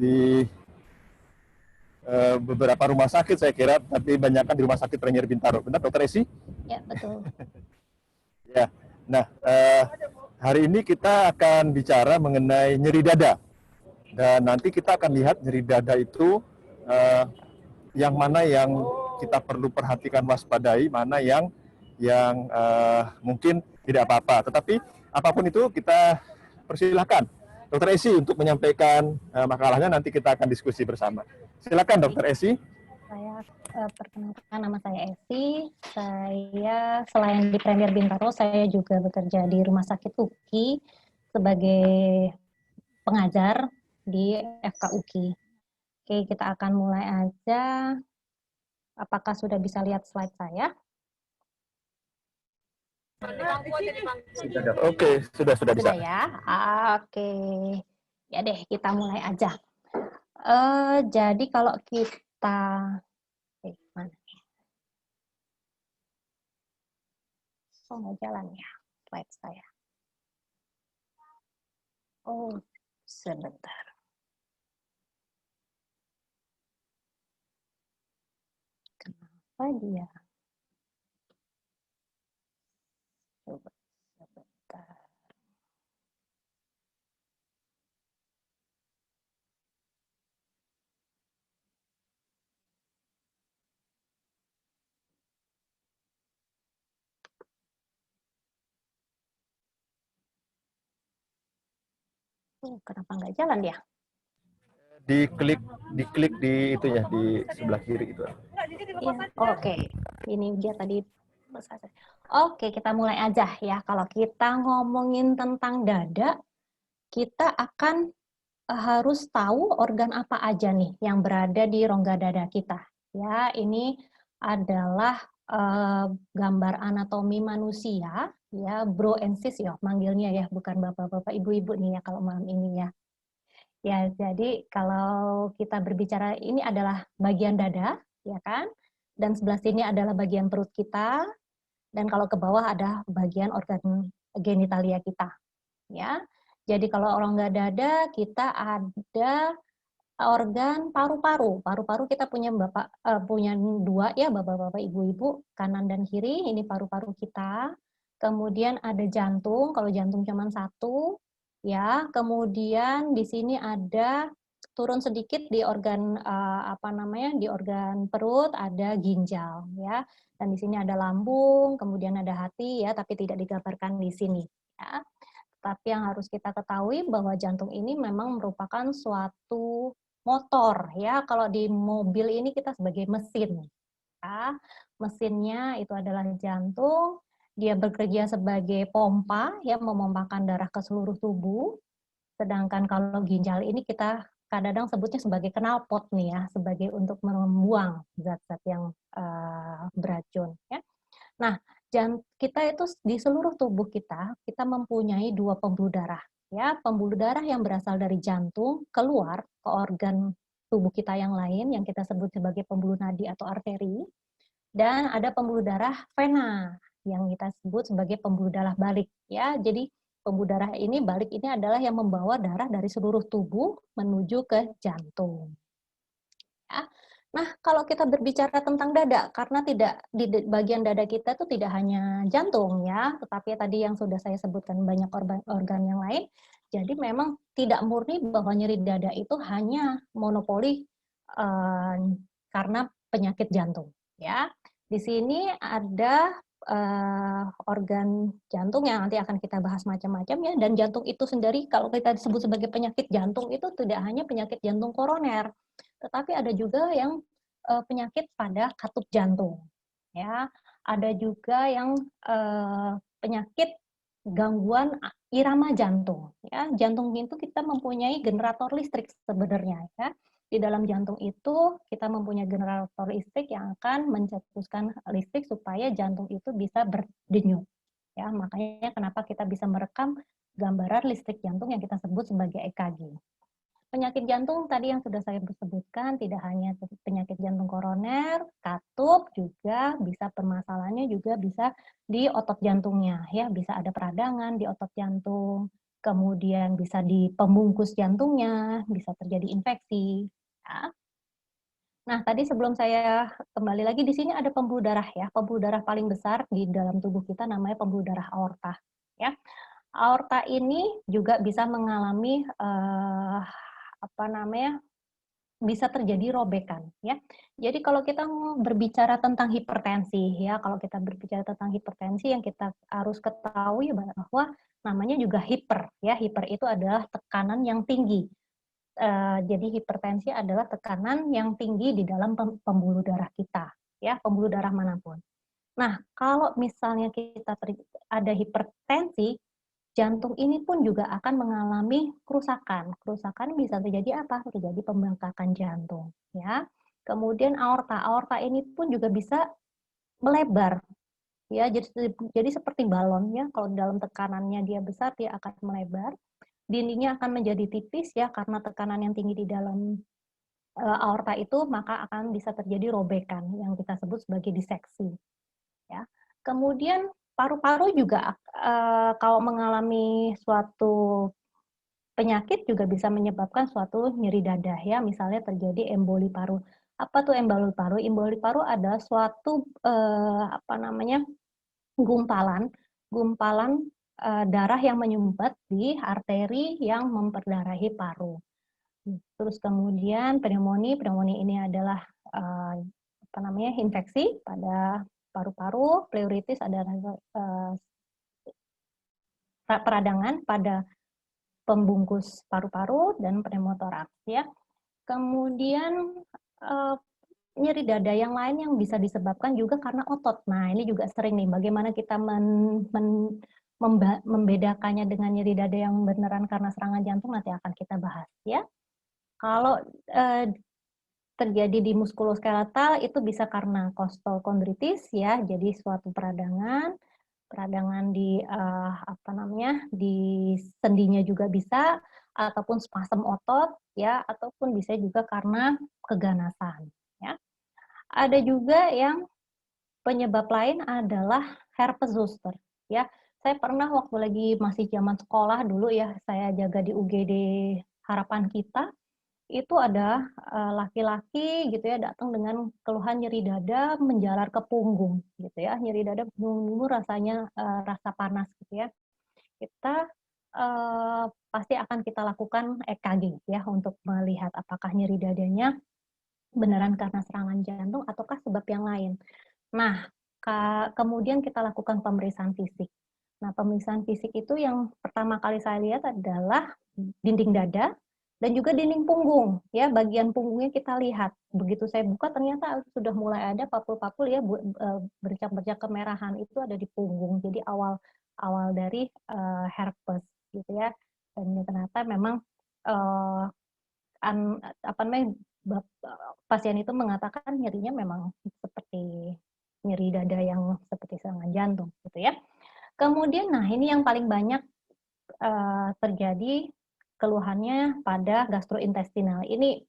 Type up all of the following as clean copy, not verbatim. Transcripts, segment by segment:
di beberapa rumah sakit saya kira, tapi banyakkan di Rumah Sakit Premier Bintaro. Benar, Dokter Esi? Ya, betul. Ya. Nah, hari ini kita akan bicara mengenai nyeri dada. Dan nanti kita akan lihat nyeri dada itu yang mana yang kita perlu perhatikan waspadai, mana yang mungkin tidak apa-apa. Tetapi apapun itu kita persilahkan Dokter Esi untuk menyampaikan makalahnya, nanti kita akan diskusi bersama. Silakan Dokter Esi. Saya perkenalkan, nama saya Esi. Saya selain di Premier Bintaro, saya juga bekerja di Rumah Sakit UKI sebagai pengajar di FK UKI. Oke, kita akan mulai aja. Apakah sudah bisa lihat slide saya? Oke, sudah bisa. Sudah ya? Oke. Ya deh, kita mulai aja. Jadi kalau kita... mana? Oh, nggak jalan ya slide saya. Oh, sebentar. Kenapa dia? Coba sebentar. Kenapa nggak jalan ya? Diklik di itu ya, di sebelah kiri itu. Ya, oke. Ini dia tadi. Oke, kita mulai aja ya. Kalau kita ngomongin tentang dada, kita akan harus tahu organ apa aja nih yang berada di rongga dada kita. Ya, ini adalah gambar anatomi manusia, ya, bro and sis ya, manggilnya ya, bukan bapak-bapak, ibu-ibu nih ya kalau malam ini ya. Ya, jadi kalau kita berbicara ini adalah bagian dada, ya kan? Dan sebelah sini adalah bagian perut kita, dan kalau ke bawah ada bagian organ genitalia kita, ya. Jadi kalau rongga dada kita ada organ paru-paru. Paru-paru kita punya punya dua ya, bapak-bapak, ibu-ibu, kanan dan kiri. Ini paru-paru kita. Kemudian ada jantung. Kalau jantung cuma satu, ya. Kemudian di sini ada turun sedikit di organ di organ perut ada ginjal, ya. Dan di sini ada lambung, kemudian ada hati, ya. Tapi tidak digambarkan di sini, ya. Tapi yang harus kita ketahui bahwa jantung ini memang merupakan suatu motor, ya. Kalau di mobil ini kita sebagai mesin, ya. Mesinnya itu adalah jantung, dia bekerja sebagai pompa, ya, memompakan darah ke seluruh tubuh. Sedangkan kalau ginjal ini kita kadang-kadang sebutnya sebagai knalpot nih ya, sebagai untuk membuang zat-zat yang beracun, ya. Nah, kita itu di seluruh tubuh kita mempunyai dua pembuluh darah. Ya, pembuluh darah yang berasal dari jantung keluar ke organ tubuh kita yang lain yang kita sebut sebagai pembuluh nadi atau arteri, dan ada pembuluh darah vena yang kita sebut sebagai pembuluh darah balik. Ya, jadi pembuluh darah ini balik ini adalah yang membawa darah dari seluruh tubuh menuju ke jantung. Ya. Nah, kalau kita berbicara tentang dada, karena tidak di bagian dada kita itu tidak hanya jantung ya, tetapi tadi yang sudah saya sebutkan banyak organ yang lain. Jadi memang tidak murni bahwa nyeri dada itu hanya monopoli karena penyakit jantung ya. Di sini ada organ jantung yang nanti akan kita bahas macam-macam ya, dan jantung itu sendiri kalau kita disebut sebagai penyakit jantung itu tidak hanya penyakit jantung koroner, tetapi ada juga yang penyakit pada katup jantung, ya. Ada juga yang penyakit gangguan irama jantung, ya. Jantung itu kita mempunyai generator listrik sebenarnya, ya. Di dalam jantung itu kita mempunyai generator listrik yang akan mencetuskan listrik supaya jantung itu bisa berdenyut, ya. Makanya kenapa kita bisa merekam gambaran listrik jantung yang kita sebut sebagai EKG. Penyakit jantung tadi yang sudah saya sebutkan tidak hanya penyakit jantung koroner, katup, juga bisa permasalahannya juga bisa di otot jantungnya, ya, bisa ada peradangan di otot jantung, kemudian bisa di pembungkus jantungnya, bisa terjadi infeksi. Ya. Nah, tadi sebelum saya kembali lagi, di sini ada pembuluh darah ya. Pembuluh darah paling besar di dalam tubuh kita namanya pembuluh darah aorta. Ya, aorta ini juga bisa mengalami apa namanya, bisa terjadi robekan ya. Jadi kalau kita berbicara tentang hipertensi ya, kalau kita berbicara tentang hipertensi yang kita harus ketahui bahwa namanya juga hiper ya. Hiper itu adalah tekanan yang tinggi. Jadi hipertensi adalah tekanan yang tinggi di dalam pembuluh darah kita ya, pembuluh darah manapun. Nah, kalau misalnya kita ada hipertensi, jantung ini pun juga akan mengalami kerusakan. Kerusakan bisa terjadi apa? Terjadi pembengkakan jantung, ya. Kemudian aorta, aorta ini pun juga bisa melebar, ya. Jadi seperti balon, ya. Kalau dalam tekanannya dia besar, dia akan melebar. Dindingnya akan menjadi tipis, ya, karena tekanan yang tinggi di dalam aorta itu, maka akan bisa terjadi robekan yang kita sebut sebagai diseksi, ya. Kemudian paru-paru juga kalau mengalami suatu penyakit juga bisa menyebabkan suatu nyeri dada ya, misalnya terjadi emboli paru. Apa tuh emboli paru? Emboli paru adalah suatu apa namanya, gumpalan gumpalan darah yang menyumbat di arteri yang memperdarahi paru. Terus kemudian pneumonia, pneumonia ini adalah apa namanya, infeksi pada paru-paru, pleuritis adalah peradangan pada pembungkus paru-paru, dan pneumotoraks ya. Kemudian nyeri dada yang lain yang bisa disebabkan juga karena otot. Nah, ini juga sering nih, bagaimana kita membedakannya dengan nyeri dada yang beneran karena serangan jantung, nanti akan kita bahas ya. Kalau terjadi di muskuloskeletal itu bisa karena kostokondritis ya, jadi suatu peradangan di apa namanya, di sendinya juga bisa, ataupun spasem otot ya, ataupun bisa juga karena keganasan ya. Ada juga yang penyebab lain adalah herpes zoster ya. Saya pernah waktu lagi masih zaman sekolah dulu ya, saya jaga di UGD Harapan Kita, itu ada laki-laki gitu ya, datang dengan keluhan nyeri dada menjalar ke punggung gitu ya, nyeri dada punggung, rasanya rasa panas gitu ya. Kita pasti akan kita lakukan EKG ya, untuk melihat apakah nyeri dadanya beneran karena serangan jantung ataukah sebab yang lain. Nah, kemudian kita lakukan pemeriksaan fisik. Nah, pemeriksaan fisik itu yang pertama kali saya lihat adalah dinding dada dan juga dinding punggung. Ya, bagian punggungnya kita lihat. Begitu saya buka, ternyata sudah mulai ada papul-papul ya, bercak-bercak kemerahan itu ada di punggung. Jadi awal dari herpes gitu ya. Dan ternyata memang apa namanya, pasien itu mengatakan nyerinya memang seperti nyeri dada yang seperti serangan jantung gitu ya. Kemudian nah ini yang paling banyak terjadi keluhannya pada gastrointestinal. Ini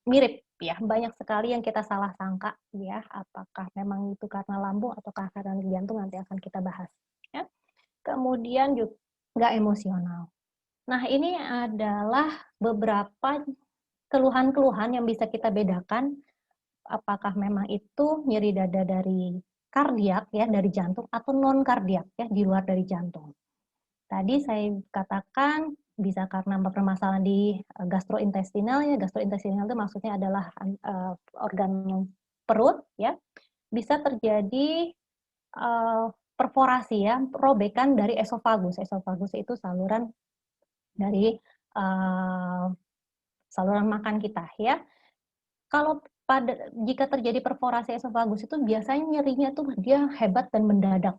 mirip ya, banyak sekali yang kita salah sangka ya, apakah memang itu karena lambung atau karena jantung, nanti akan kita bahas ya. Kemudian juga emosional. Nah, ini adalah beberapa keluhan-keluhan yang bisa kita bedakan apakah memang itu nyeri dada dari kardiak ya, dari jantung, atau non kardiak ya, di luar dari jantung. Tadi saya katakan bisa karena permasalahan di gastrointestinal ya. Gastrointestinal itu maksudnya adalah organ perut ya. Bisa terjadi perforasi ya, robekan dari esofagus. Esofagus itu saluran dari saluran makan kita ya. Kalau jika terjadi perforasi esofagus itu biasanya nyerinya tuh dia hebat dan mendadak.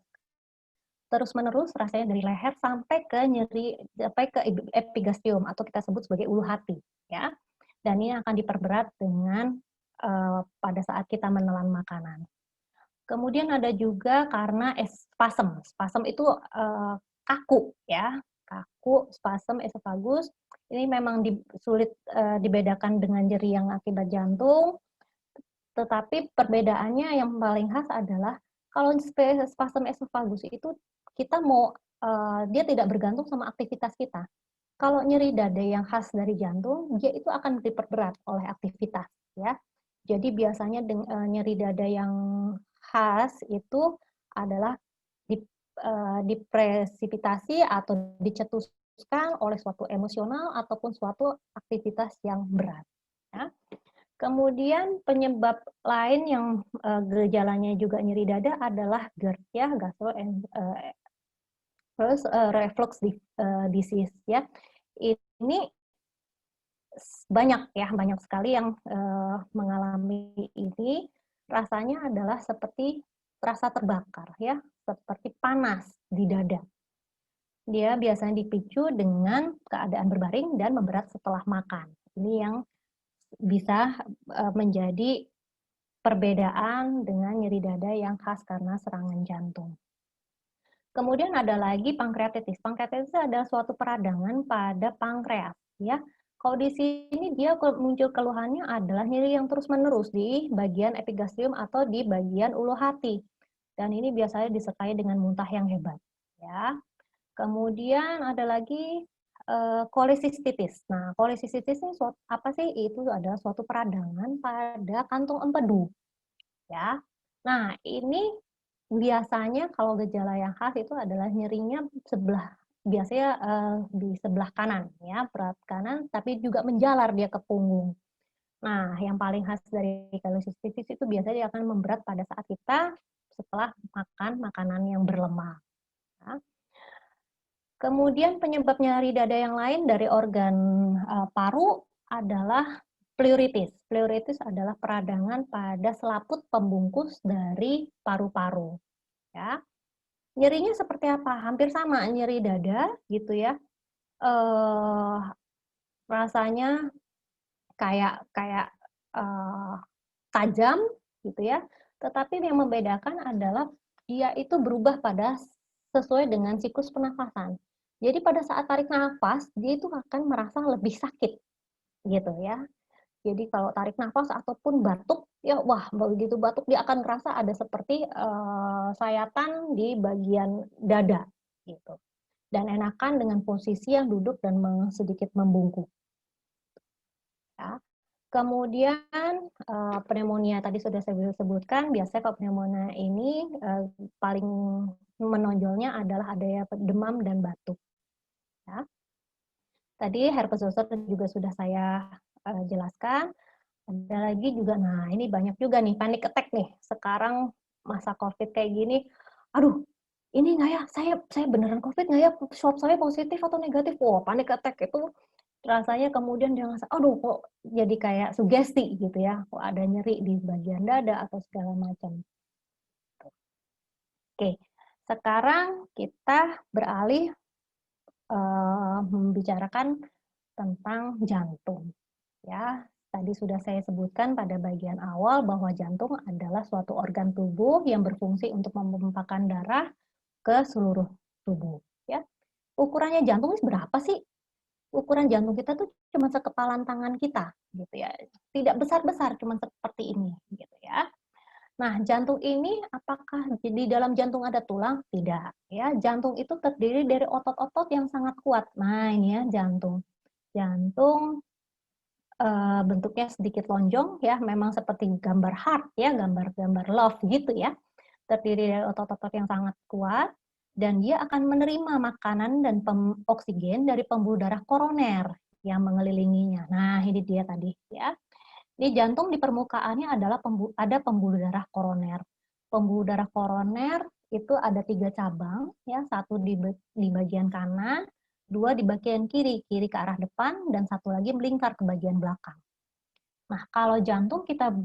Terus-menerus rasanya dari leher sampai ke nyeri, sampai ke epigastrium atau kita sebut sebagai ulu hati ya. Dan ini akan diperberat dengan pada saat kita menelan makanan. Kemudian ada juga karena spasem. Spasem itu kaku ya. Kaku, spasem esofagus. Ini memang sulit dibedakan dengan nyeri yang akibat jantung. Tetapi perbedaannya yang paling khas adalah kalau spasem esofagus itu kita mau dia tidak bergantung sama aktivitas kita. Kalau nyeri dada yang khas dari jantung, dia itu akan diperberat oleh aktivitas, ya. Jadi biasanya nyeri dada yang khas itu adalah dipresipitasi atau dicetuskan oleh suatu emosional ataupun suatu aktivitas yang berat. Ya. Kemudian penyebab lain yang gejalanya juga nyeri dada adalah GERD, ya, reflux disease, ya. Ini banyak sekali yang mengalami ini. Rasanya adalah seperti rasa terbakar, ya, seperti panas di dada. Dia biasanya dipicu dengan keadaan berbaring dan memberat setelah makan. Ini yang bisa menjadi perbedaan dengan nyeri dada yang khas karena serangan jantung. Kemudian ada lagi pankreatitis. Pankreatitis adalah suatu peradangan pada pankreas, ya. Kalau di sini dia muncul keluhannya adalah nyeri yang terus-menerus di bagian epigastrium atau di bagian ulu hati. Dan ini biasanya disertai dengan muntah yang hebat, ya. Kemudian ada lagi kolesistitis. Nah, kolesistitis ini apa sih? Itu adalah suatu peradangan pada kantung empedu, ya. Nah, ini biasanya kalau gejala yang khas itu adalah nyerinya biasanya di sebelah kanan, ya, perut kanan, tapi juga menjalar dia ke punggung. Nah, yang paling khas dari kolesistitis itu biasanya dia akan memberat pada saat kita setelah makan makanan yang berlemak. Ya. Kemudian penyebab nyeri dada yang lain dari organ paru adalah pleuritis. Pleuritis adalah peradangan pada selaput pembungkus dari paru-paru. Ya. Nyerinya seperti apa? Hampir sama, nyeri dada gitu ya. Rasanya kayak tajam gitu ya. Tetapi yang membedakan adalah dia itu berubah sesuai dengan siklus pernafasan. Jadi pada saat tarik nafas, dia itu akan merasa lebih sakit gitu ya. Jadi kalau tarik nafas ataupun batuk, ya wah begitu batuk dia akan merasa ada seperti sayatan di bagian dada gitu. Dan enakan dengan posisi yang duduk dan sedikit membungkuk. Ya. Kemudian pneumonia tadi sudah saya sebutkan, biasanya kalau pneumonia ini paling menonjolnya adalah adanya demam dan batuk. Ya. Tadi herpes zoster juga sudah saya jelaskan. Ada lagi juga, nah ini banyak juga nih, panic attack nih. Sekarang masa COVID kayak gini, aduh, ini nggak ya, saya beneran COVID nggak ya, swab saya positif atau negatif? Wah, panic attack itu rasanya kemudian dia ngerasa, aduh kok jadi kayak sugesti gitu ya, kok ada nyeri di bagian dada atau segala macam. Oke, sekarang kita beralih membicarakan tentang jantung. Ya, tadi sudah saya sebutkan pada bagian awal bahwa jantung adalah suatu organ tubuh yang berfungsi untuk memompahkan darah ke seluruh tubuh. Ya, ukurannya jantung ini berapa sih? Ukuran jantung kita tuh cuma sekepalan tangan kita, gitu ya. Tidak besar-besar, cuma seperti ini, gitu ya. Nah, jantung ini apakah di dalam jantung ada tulang? Tidak, ya. Jantung itu terdiri dari otot-otot yang sangat kuat. Nah, ini ya jantung. Jantung bentuknya sedikit lonjong ya, memang seperti gambar heart ya, gambar-gambar love gitu ya. Terdiri dari otot-otot yang sangat kuat dan dia akan menerima makanan dan oksigen dari pembuluh darah koroner yang mengelilinginya. Nah, ini dia tadi ya. Di jantung di permukaannya adalah ada pembuluh darah koroner. Pembuluh darah koroner itu ada 3 cabang ya, satu di bagian kanan, 2 di bagian kiri ke arah depan, dan 1 lagi melingkar ke bagian belakang. Nah, kalau jantung kita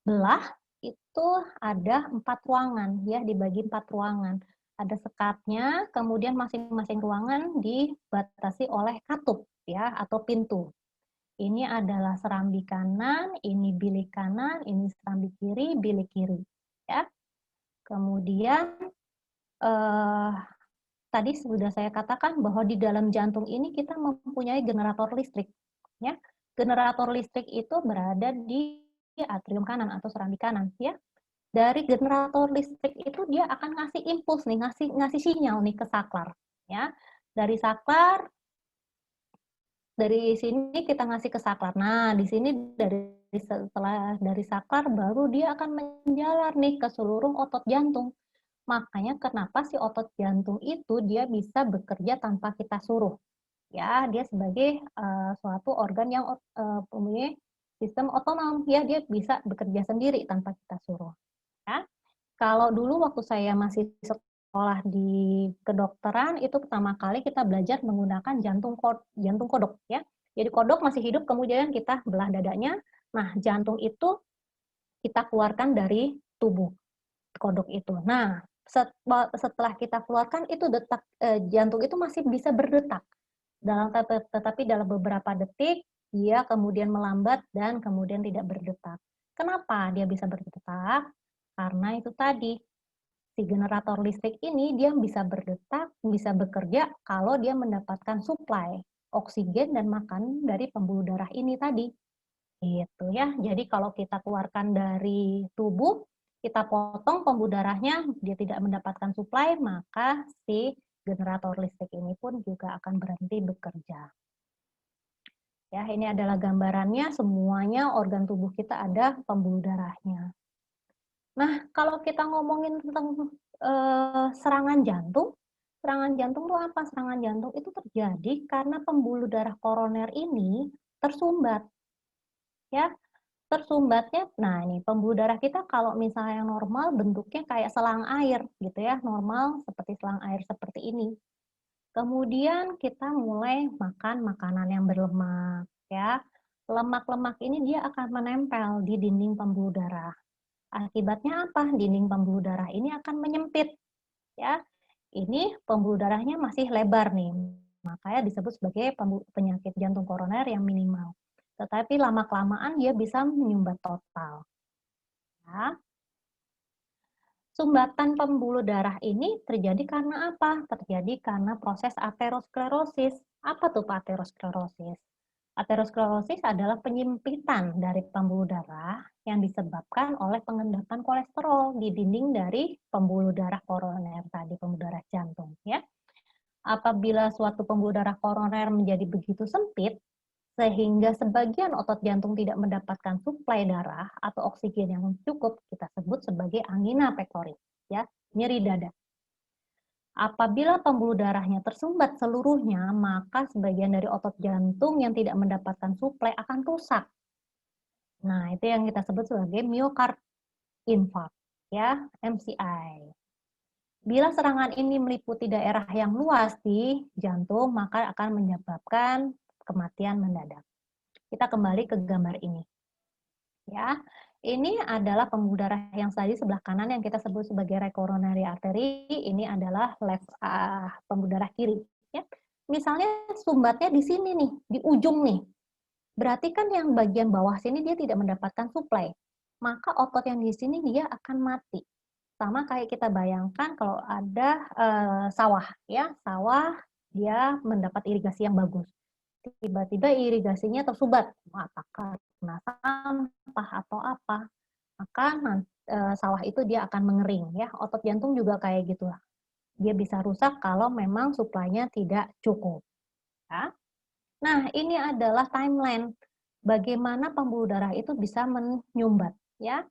belah, itu ada 4 ruangan, ya, dibagi 4 ruangan. Ada sekatnya, kemudian masing-masing ruangan dibatasi oleh katup, ya, atau pintu. Ini adalah serambi kanan, ini bilik kanan, ini serambi kiri, bilik kiri, ya. Kemudian tadi sudah saya katakan bahwa di dalam jantung ini kita mempunyai generator listrik. Ya. Generator listrik itu berada di atrium kanan atau serambi kanan. Ya. Dari generator listrik itu dia akan ngasih impuls nih, ngasih sinyal nih ke saklar. ya. Dari saklar, dari sini kita ngasih ke saklar. Nah, di sini setelah dari saklar baru dia akan menjalar nih ke seluruh otot jantung. Makanya kenapa si otot jantung itu dia bisa bekerja tanpa kita suruh. Ya, dia sebagai suatu organ yang mempunyai sistem otonom, ya dia bisa bekerja sendiri tanpa kita suruh. Ya. Kalau dulu waktu saya masih sekolah di kedokteran itu pertama kali kita belajar menggunakan jantung kodok ya. Jadi kodok masih hidup kemudian kita belah dadanya. Nah, jantung itu kita keluarkan dari tubuh kodok itu. Nah, setelah kita keluarkan itu jantung itu masih bisa berdetak. Tetapi dalam beberapa detik dia kemudian melambat dan kemudian tidak berdetak. Kenapa dia bisa berdetak? Karena itu tadi si generator listrik ini dia bisa berdetak, bisa bekerja kalau dia mendapatkan suplai oksigen dan makanan dari pembuluh darah ini tadi. Gitu ya. Jadi kalau kita keluarkan dari tubuh, kita potong pembuluh darahnya, dia tidak mendapatkan suplai, maka si generator listrik ini pun juga akan berhenti bekerja. Ya, ini adalah gambarannya, semuanya organ tubuh kita ada pembuluh darahnya. Nah, kalau kita ngomongin tentang serangan jantung itu apa? Serangan jantung itu terjadi karena pembuluh darah koroner ini tersumbat. Ya, tersumbatnya, nah ini pembuluh darah kita kalau misalnya yang normal bentuknya kayak selang air gitu ya, normal seperti selang air seperti ini. Kemudian kita mulai makan makanan yang berlemak ya. Lemak-lemak ini dia akan menempel di dinding pembuluh darah. Akibatnya apa? Dinding pembuluh darah ini akan menyempit ya. Ini pembuluh darahnya masih lebar nih. Makanya disebut sebagai penyakit jantung koroner yang minimal. Tetapi lama-kelamaan dia bisa menyumbat total. Ya. Sumbatan pembuluh darah ini terjadi karena apa? Terjadi karena proses aterosklerosis. Apa tuh aterosklerosis? Aterosklerosis adalah penyempitan dari pembuluh darah yang disebabkan oleh pengendapan kolesterol di dinding dari pembuluh darah koroner tadi, pembuluh darah jantung. Ya. Apabila suatu pembuluh darah koroner menjadi begitu sempit, sehingga sebagian otot jantung tidak mendapatkan suplai darah atau oksigen yang cukup, kita sebut sebagai angina pectoris, ya, nyeri dada. Apabila pembuluh darahnya tersumbat seluruhnya, maka sebagian dari otot jantung yang tidak mendapatkan suplai akan rusak. Nah, itu yang kita sebut sebagai myocard infarct, ya, MCI. Bila serangan ini meliputi daerah yang luas di jantung, maka akan menyebabkan kematian mendadak. Kita kembali ke gambar ini. Ya, ini adalah pembuluh darah yang tadi sebelah kanan yang kita sebut sebagai right coronary artery. Ini adalah pembuluh darah kiri. Ya, misalnya sumbatnya di sini nih, di ujung nih. Berarti kan yang bagian bawah sini dia tidak mendapatkan suplai. Maka otot yang di sini dia akan mati. Sama kayak kita bayangkan kalau ada sawah, ya sawah dia mendapat irigasi yang bagus. Tiba-tiba irigasinya tersumbat, apakah kena sampah atau apa, maka sawah itu dia akan mengering ya. Otot jantung juga kayak gitu lah. Dia bisa rusak kalau memang suplainya tidak cukup. Ya. Nah, ini adalah timeline bagaimana pembuluh darah itu bisa menyumbat ya.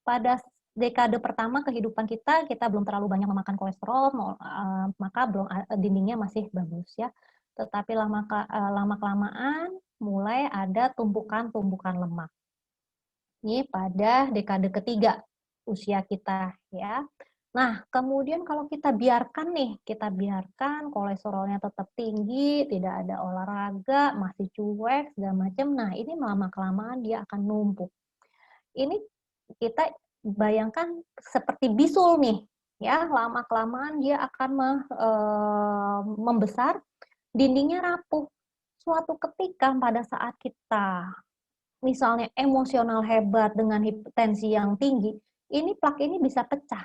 Pada dekade pertama kehidupan kita belum terlalu banyak memakan kolesterol, maka belum dindingnya masih bagus ya. Tetapi lama-kelamaan mulai ada tumpukan-tumpukan lemak. Ini pada dekade ketiga usia kita ya. Nah, kemudian kalau kita biarkan kolesterolnya tetap tinggi, tidak ada olahraga, masih cuek, segala macam. Nah, ini lama-kelamaan dia akan numpuk. Ini kita bayangkan seperti bisul nih, ya lama-kelamaan dia akan membesar, dindingnya rapuh. Suatu ketika pada saat kita misalnya emosional hebat dengan hipertensi yang tinggi, ini plak ini bisa pecah.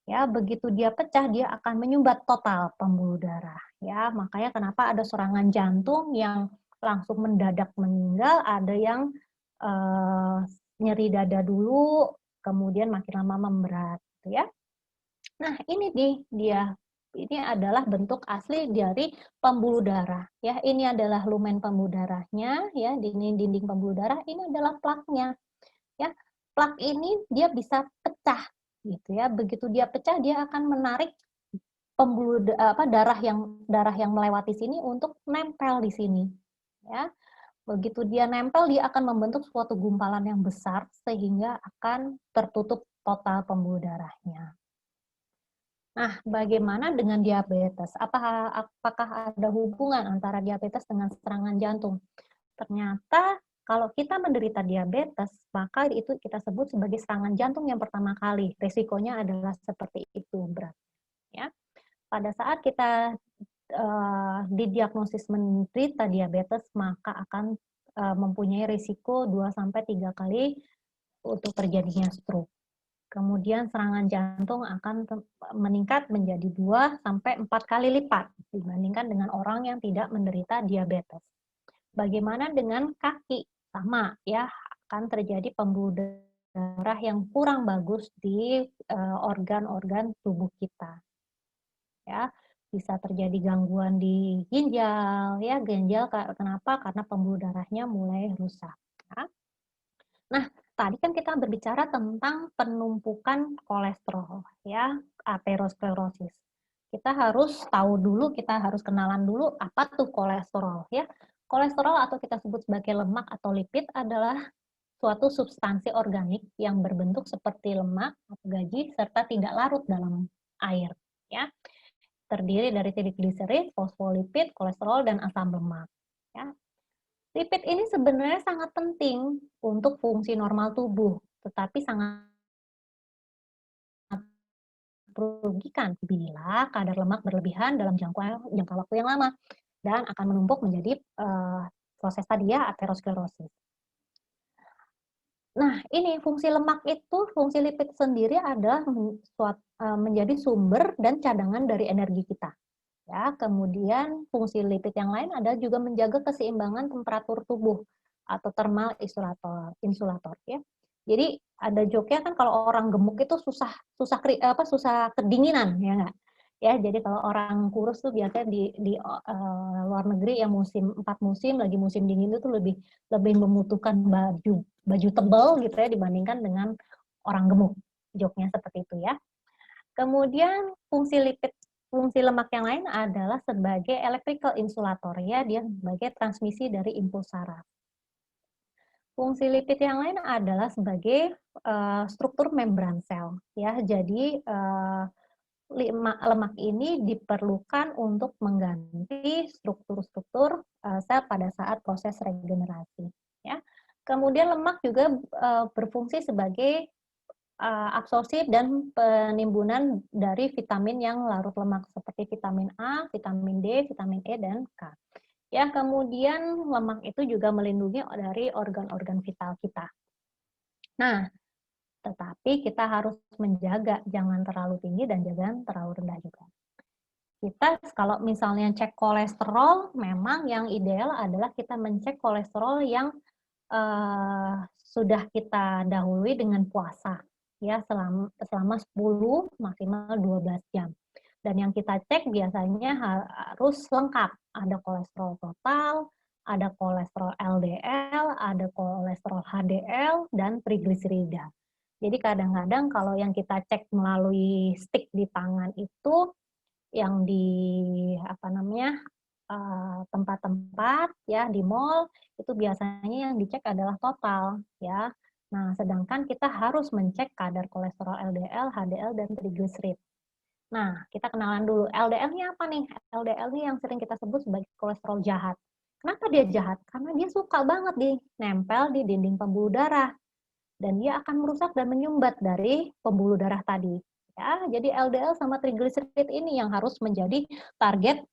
Ya, begitu dia pecah, dia akan menyumbat total pembuluh darah. Ya, makanya kenapa ada serangan jantung yang langsung mendadak meninggal, ada yang nyeri dada dulu, kemudian makin lama memberat, gitu ya. Nah, ini dia Ini adalah bentuk asli dari pembuluh darah. Ya, ini adalah lumen pembuluh darahnya. Ya, ini dinding pembuluh darah. Ini adalah plaknya. Ya, plak ini dia bisa pecah, gitu ya. Begitu dia pecah, dia akan menarik darah yang melewati sini untuk nempel di sini. Ya, begitu dia nempel, dia akan membentuk suatu gumpalan yang besar sehingga akan tertutup total pembuluh darahnya. Nah, bagaimana dengan diabetes? Apakah ada hubungan antara diabetes dengan serangan jantung? Ternyata kalau kita menderita diabetes, maka itu kita sebut sebagai serangan jantung yang pertama kali. Risikonya adalah seperti itu, berat. Ya. Pada saat kita didiagnosis menderita diabetes, maka akan mempunyai risiko 2-3 kali untuk terjadinya stroke. Kemudian serangan jantung akan meningkat menjadi 2-4 kali lipat dibandingkan dengan orang yang tidak menderita diabetes. Bagaimana dengan kaki? Sama ya, akan terjadi pembuluh darah yang kurang bagus di organ-organ tubuh kita. Ya, bisa terjadi gangguan di ginjal, ya ginjal kenapa? Karena pembuluh darahnya mulai rusak. Ya. Nah, tadi kan kita berbicara tentang penumpukan kolesterol, ya, aterosklerosis. Kita harus tahu dulu, kita harus kenalan dulu apa tuh kolesterol, ya. Kolesterol atau kita sebut sebagai lemak atau lipid adalah suatu substansi organik yang berbentuk seperti lemak atau gaji serta tidak larut dalam air, ya. Terdiri dari trigliserid, fosfolipid, kolesterol, dan asam lemak, ya. Lipid ini sebenarnya sangat penting untuk fungsi normal tubuh, tetapi sangat merugikan bila kadar lemak berlebihan dalam jangka waktu yang lama dan akan menumpuk menjadi proses tadi ya, aterosklerosis. Nah, ini fungsi lemak itu, fungsi lipid sendiri adalah menjadi sumber dan cadangan dari energi kita. Ya, kemudian fungsi lipid yang lain adalah juga menjaga keseimbangan temperatur tubuh atau thermal insulator ya. Jadi ada joke-nya kan kalau orang gemuk itu susah kedinginan ya enggak? Ya, jadi kalau orang kurus tuh biasanya di luar negeri yang 4 musim lagi musim dingin itu lebih membutuhkan baju tebal gitu ya dibandingkan dengan orang gemuk. Joke-nya seperti itu ya. Kemudian fungsi lemak yang lain adalah sebagai electrical insulator ya, dia sebagai transmisi dari impuls saraf. Fungsi lipid yang lain adalah sebagai struktur membran sel ya. Jadi lemak ini diperlukan untuk mengganti struktur-struktur sel pada saat proses regenerasi ya. Kemudian lemak juga berfungsi sebagai absorpsi dan penimbunan dari vitamin yang larut lemak seperti vitamin A, vitamin D, vitamin E, dan K. Ya, kemudian lemak itu juga melindungi dari organ-organ vital kita. Nah, tetapi kita harus menjaga jangan terlalu tinggi dan jangan terlalu rendah juga. Kita kalau misalnya cek kolesterol, memang yang ideal adalah kita mencek kolesterol yang sudah kita dahului dengan puasa ya selama 10 maksimal 12 jam. Dan yang kita cek biasanya harus lengkap, ada kolesterol total, ada kolesterol LDL, ada kolesterol HDL, dan trigliserida. Jadi kadang-kadang kalau yang kita cek melalui stick di tangan itu yang di tempat-tempat ya di mall itu biasanya yang dicek adalah total ya. Nah, sedangkan kita harus mencek kadar kolesterol LDL, HDL, dan trigliserid. Nah, kita kenalan dulu. LDL-nya apa nih? LDL ini yang sering kita sebut sebagai kolesterol jahat. Kenapa dia jahat? Karena dia suka banget nempel di dinding pembuluh darah. Dan dia akan merusak dan menyumbat dari pembuluh darah tadi. Ya, jadi LDL sama trigliserid ini yang harus menjadi target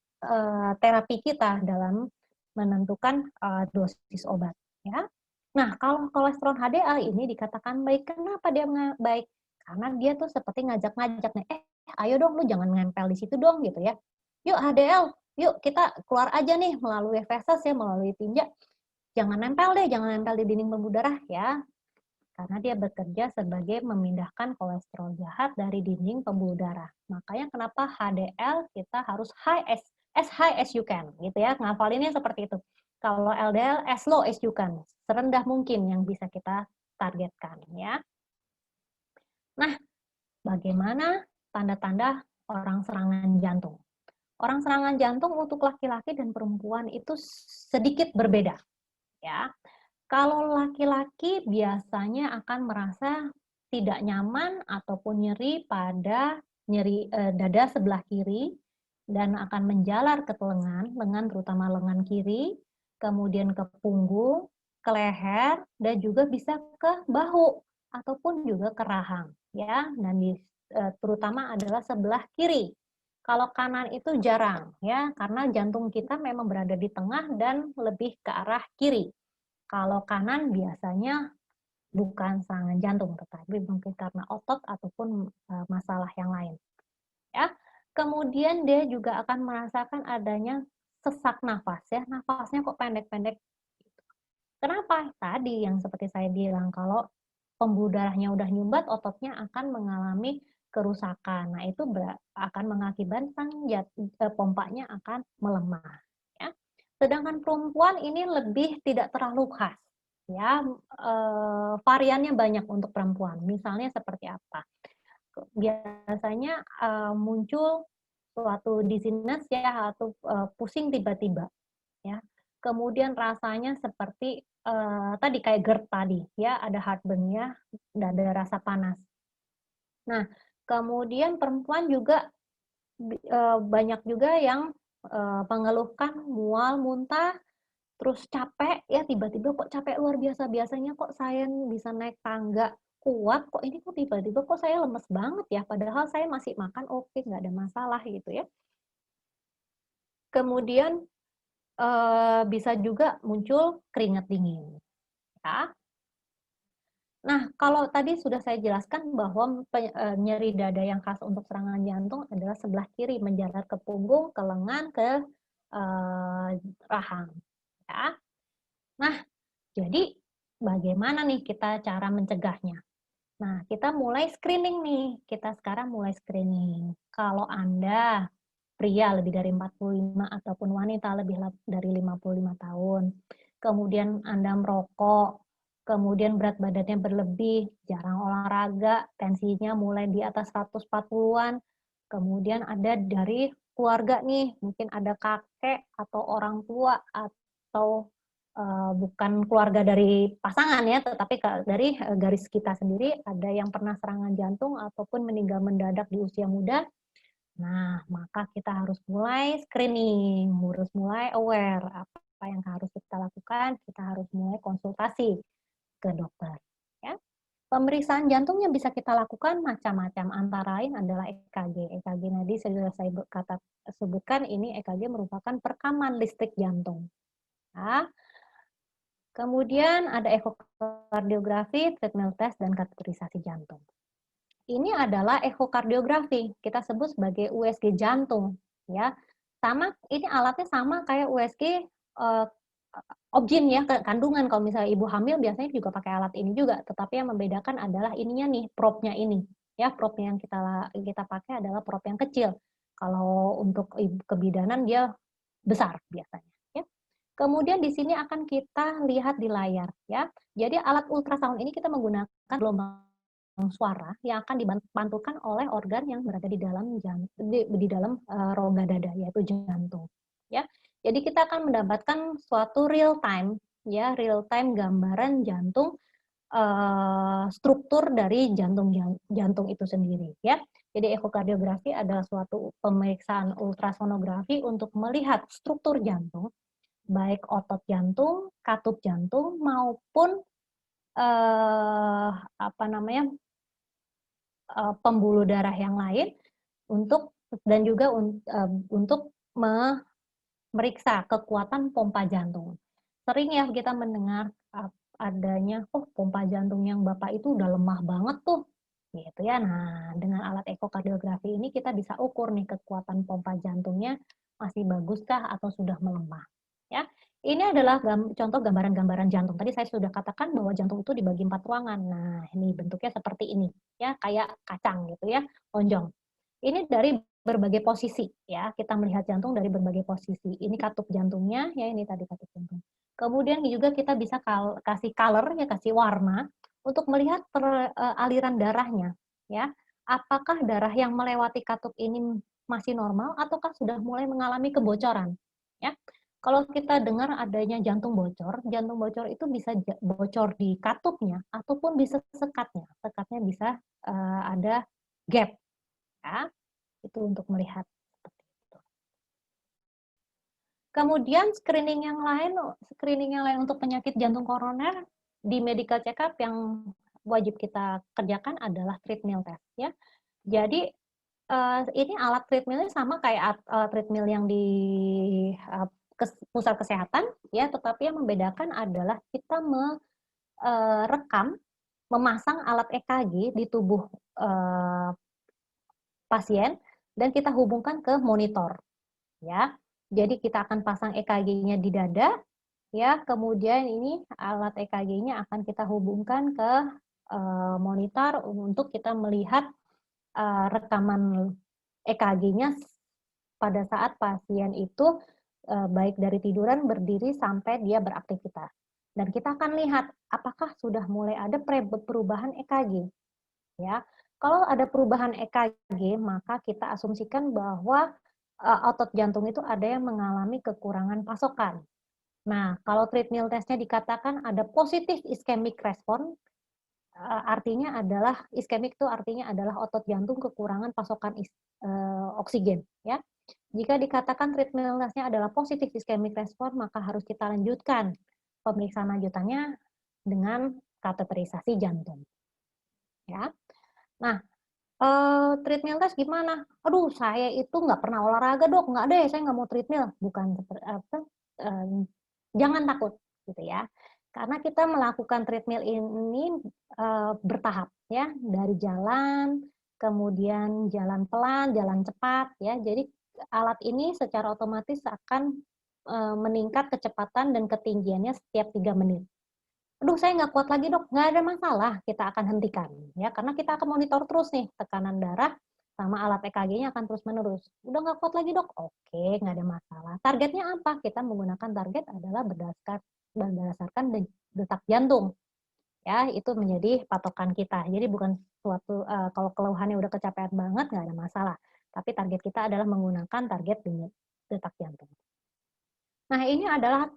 terapi kita dalam menentukan dosis obat. Ya. Nah, kalau kolesterol HDL ini dikatakan baik. Kenapa dia baik? Karena dia tuh seperti ngajak-ngajak nih, ayo dong lu jangan nempel di situ dong gitu ya. Yuk HDL, yuk kita keluar aja nih melalui feses ya, melalui tinja. Jangan nempel di dinding pembuluh darah ya. karena dia bekerja sebagai memindahkan kolesterol jahat dari dinding pembuluh darah. Makanya kenapa HDL kita harus as high as you can, gitu ya. Ngapalinnya seperti itu. Kalau LDL as low as you can, serendah mungkin yang bisa kita targetkan, ya. Nah, bagaimana tanda-tanda orang serangan jantung? Orang serangan jantung untuk laki-laki dan perempuan itu sedikit berbeda, ya. Kalau laki-laki biasanya akan merasa tidak nyaman ataupun nyeri pada dada sebelah kiri dan akan menjalar ke lengan terutama lengan kiri, kemudian ke punggung, ke leher, dan juga bisa ke bahu ataupun juga ke rahang, ya. Dan terutama adalah sebelah kiri. Kalau kanan itu jarang, ya, karena jantung kita memang berada di tengah dan lebih ke arah kiri. Kalau kanan biasanya bukan serangan jantung, tetapi mungkin karena otot ataupun masalah yang lain. Ya, kemudian dia juga akan merasakan adanya sesak nafas, ya, nafasnya kok pendek-pendek. Kenapa? Tadi yang seperti saya bilang, kalau pembuluh darahnya udah nyumbat, ototnya akan mengalami kerusakan. Nah, itu akan mengakibatkan pompanya akan melemah. Ya. Sedangkan perempuan ini lebih tidak terlalu khas. Ya, variannya banyak untuk perempuan. Misalnya seperti apa? Biasanya muncul suatu dizziness ya atau pusing tiba-tiba. Ya, kemudian rasanya seperti tadi kayak GERD tadi, ya, ada heartburn-nya dan ada rasa panas. Nah, kemudian perempuan juga banyak juga yang mengeluhkan mual, muntah, terus capek, ya, tiba-tiba kok capek luar biasa. Biasanya kok saya bisa naik tangga kuat, kok ini kok tiba-tiba kok saya lemes banget ya, padahal saya masih makan oke, nggak ada masalah gitu ya. Kemudian bisa juga muncul keringat dingin. Ya. Nah, kalau tadi sudah saya jelaskan bahwa nyeri dada yang khas untuk serangan jantung adalah sebelah kiri, menjalar ke punggung, ke lengan, ke rahang. Ya. Nah, jadi bagaimana nih kita cara mencegahnya? Nah, kita mulai screening nih. Kita sekarang mulai screening. Kalau Anda pria lebih dari 45 ataupun wanita lebih dari 55 tahun, kemudian Anda merokok, kemudian berat badannya berlebih, jarang olahraga, tensinya mulai di atas 140-an, kemudian ada dari keluarga nih, mungkin ada kakek atau orang tua atau bukan keluarga dari pasangan ya, tetapi dari garis kita sendiri ada yang pernah serangan jantung ataupun meninggal mendadak di usia muda. Nah, maka kita harus mulai screening, harus mulai aware apa yang harus kita lakukan, kita harus mulai konsultasi ke dokter. Ya. Pemeriksaan jantung yang bisa kita lakukan macam-macam, antara lain adalah EKG. EKG tadi sudah saya sebutkan, ini EKG merupakan perekaman listrik jantung. Ya. Kemudian ada ekokardiografi, treadmill test, dan kateterisasi jantung. Ini adalah ekokardiografi, kita sebut sebagai USG jantung, ya. Sama, ini alatnya sama kayak USG obgyn ya, kandungan. Kalau misalnya ibu hamil biasanya juga pakai alat ini juga, tetapi yang membedakan adalah ininya nih, probe-nya ini. Ya, probe yang kita pakai adalah probe yang kecil. Kalau untuk kebidanan dia besar biasanya. Kemudian di sini akan kita lihat di layar, ya. Jadi alat ultrasound ini kita menggunakan gelombang suara yang akan dipantulkan oleh organ yang berada di dalam rongga dada, yaitu jantung. Ya. Jadi kita akan mendapatkan suatu real time, ya, real time gambaran jantung, struktur dari jantung itu sendiri, ya. Jadi ekokardiografi adalah suatu pemeriksaan ultrasonografi untuk melihat struktur jantung, baik otot jantung, katup jantung maupun pembuluh darah yang lain dan juga untuk memeriksa kekuatan pompa jantung. Sering ya kita mendengar adanya, pompa jantung yang Bapak itu udah lemah banget tuh, gitu ya. Nah, dengan alat ekokardiografi ini kita bisa ukur nih kekuatan pompa jantungnya masih baguskah atau sudah melemah. Ya, Ini adalah contoh gambaran-gambaran jantung. Tadi saya sudah katakan bahwa jantung itu dibagi 4 ruangan. Nah, ini bentuknya seperti ini, ya, kayak kacang gitu ya, lonjong. Ini dari berbagai posisi, ya. Kita melihat jantung dari berbagai posisi. Ini katup jantungnya, ya, ini tadi katup jantung. Kemudian juga kita bisa kasih color, ya, kasih warna untuk melihat aliran darahnya, ya. Apakah darah yang melewati katup ini masih normal ataukah sudah mulai mengalami kebocoran, ya. Kalau kita dengar adanya jantung bocor itu bisa bocor di katupnya ataupun bisa sekatnya. Sekatnya bisa ada gap, ya. Itu untuk melihat seperti itu. Kemudian screening yang lain untuk penyakit jantung koroner di medical check up yang wajib kita kerjakan adalah treadmill test, ya. Jadi ini alat treadmill sama kayak treadmill yang di pusat kesehatan, ya, tetapi yang membedakan adalah kita merekam, memasang alat EKG di tubuh pasien dan kita hubungkan ke monitor, ya. Jadi kita akan pasang EKG-nya di dada, ya, kemudian ini alat EKG-nya akan kita hubungkan ke monitor untuk kita melihat rekaman EKG-nya pada saat pasien itu baik dari tiduran, berdiri, sampai dia beraktivitas. Dan kita akan lihat apakah sudah mulai ada perubahan EKG. Ya, kalau ada perubahan EKG, maka kita asumsikan bahwa otot jantung itu ada yang mengalami kekurangan pasokan. Nah, kalau treadmill testnya dikatakan ada positif ischemic response, artinya adalah iskemik itu artinya adalah otot jantung kekurangan pasokan oksigen, ya. Jika dikatakan treatment testnya adalah positif ischemic response, maka harus kita lanjutkan pemeriksaan lanjutannya dengan kateterisasi jantung, ya. Nah, treadmill test gimana? Aduh, saya itu nggak pernah olahraga, Dok. Nggak deh, saya nggak mau treadmill. Bukan seperti apa, jangan takut, gitu ya. Karena kita melakukan treadmill ini bertahap, ya, dari jalan, kemudian jalan pelan, jalan cepat, ya. Jadi alat ini secara otomatis akan meningkat kecepatan dan ketinggiannya setiap 3 menit. Aduh, saya nggak kuat lagi, Dok. Nggak ada masalah, kita akan hentikan, ya, karena kita akan monitor terus nih tekanan darah sama alat EKG-nya akan terus menerus. Udah nggak kuat lagi, Dok? Oke, nggak ada masalah. Targetnya apa? Kita menggunakan target adalah berdasarkan detak jantung, ya, itu menjadi patokan kita. Jadi bukan suatu kalau keluhannya udah kecapean banget nggak ada masalah, tapi target kita adalah menggunakan target detak jantung. Nah, ini adalah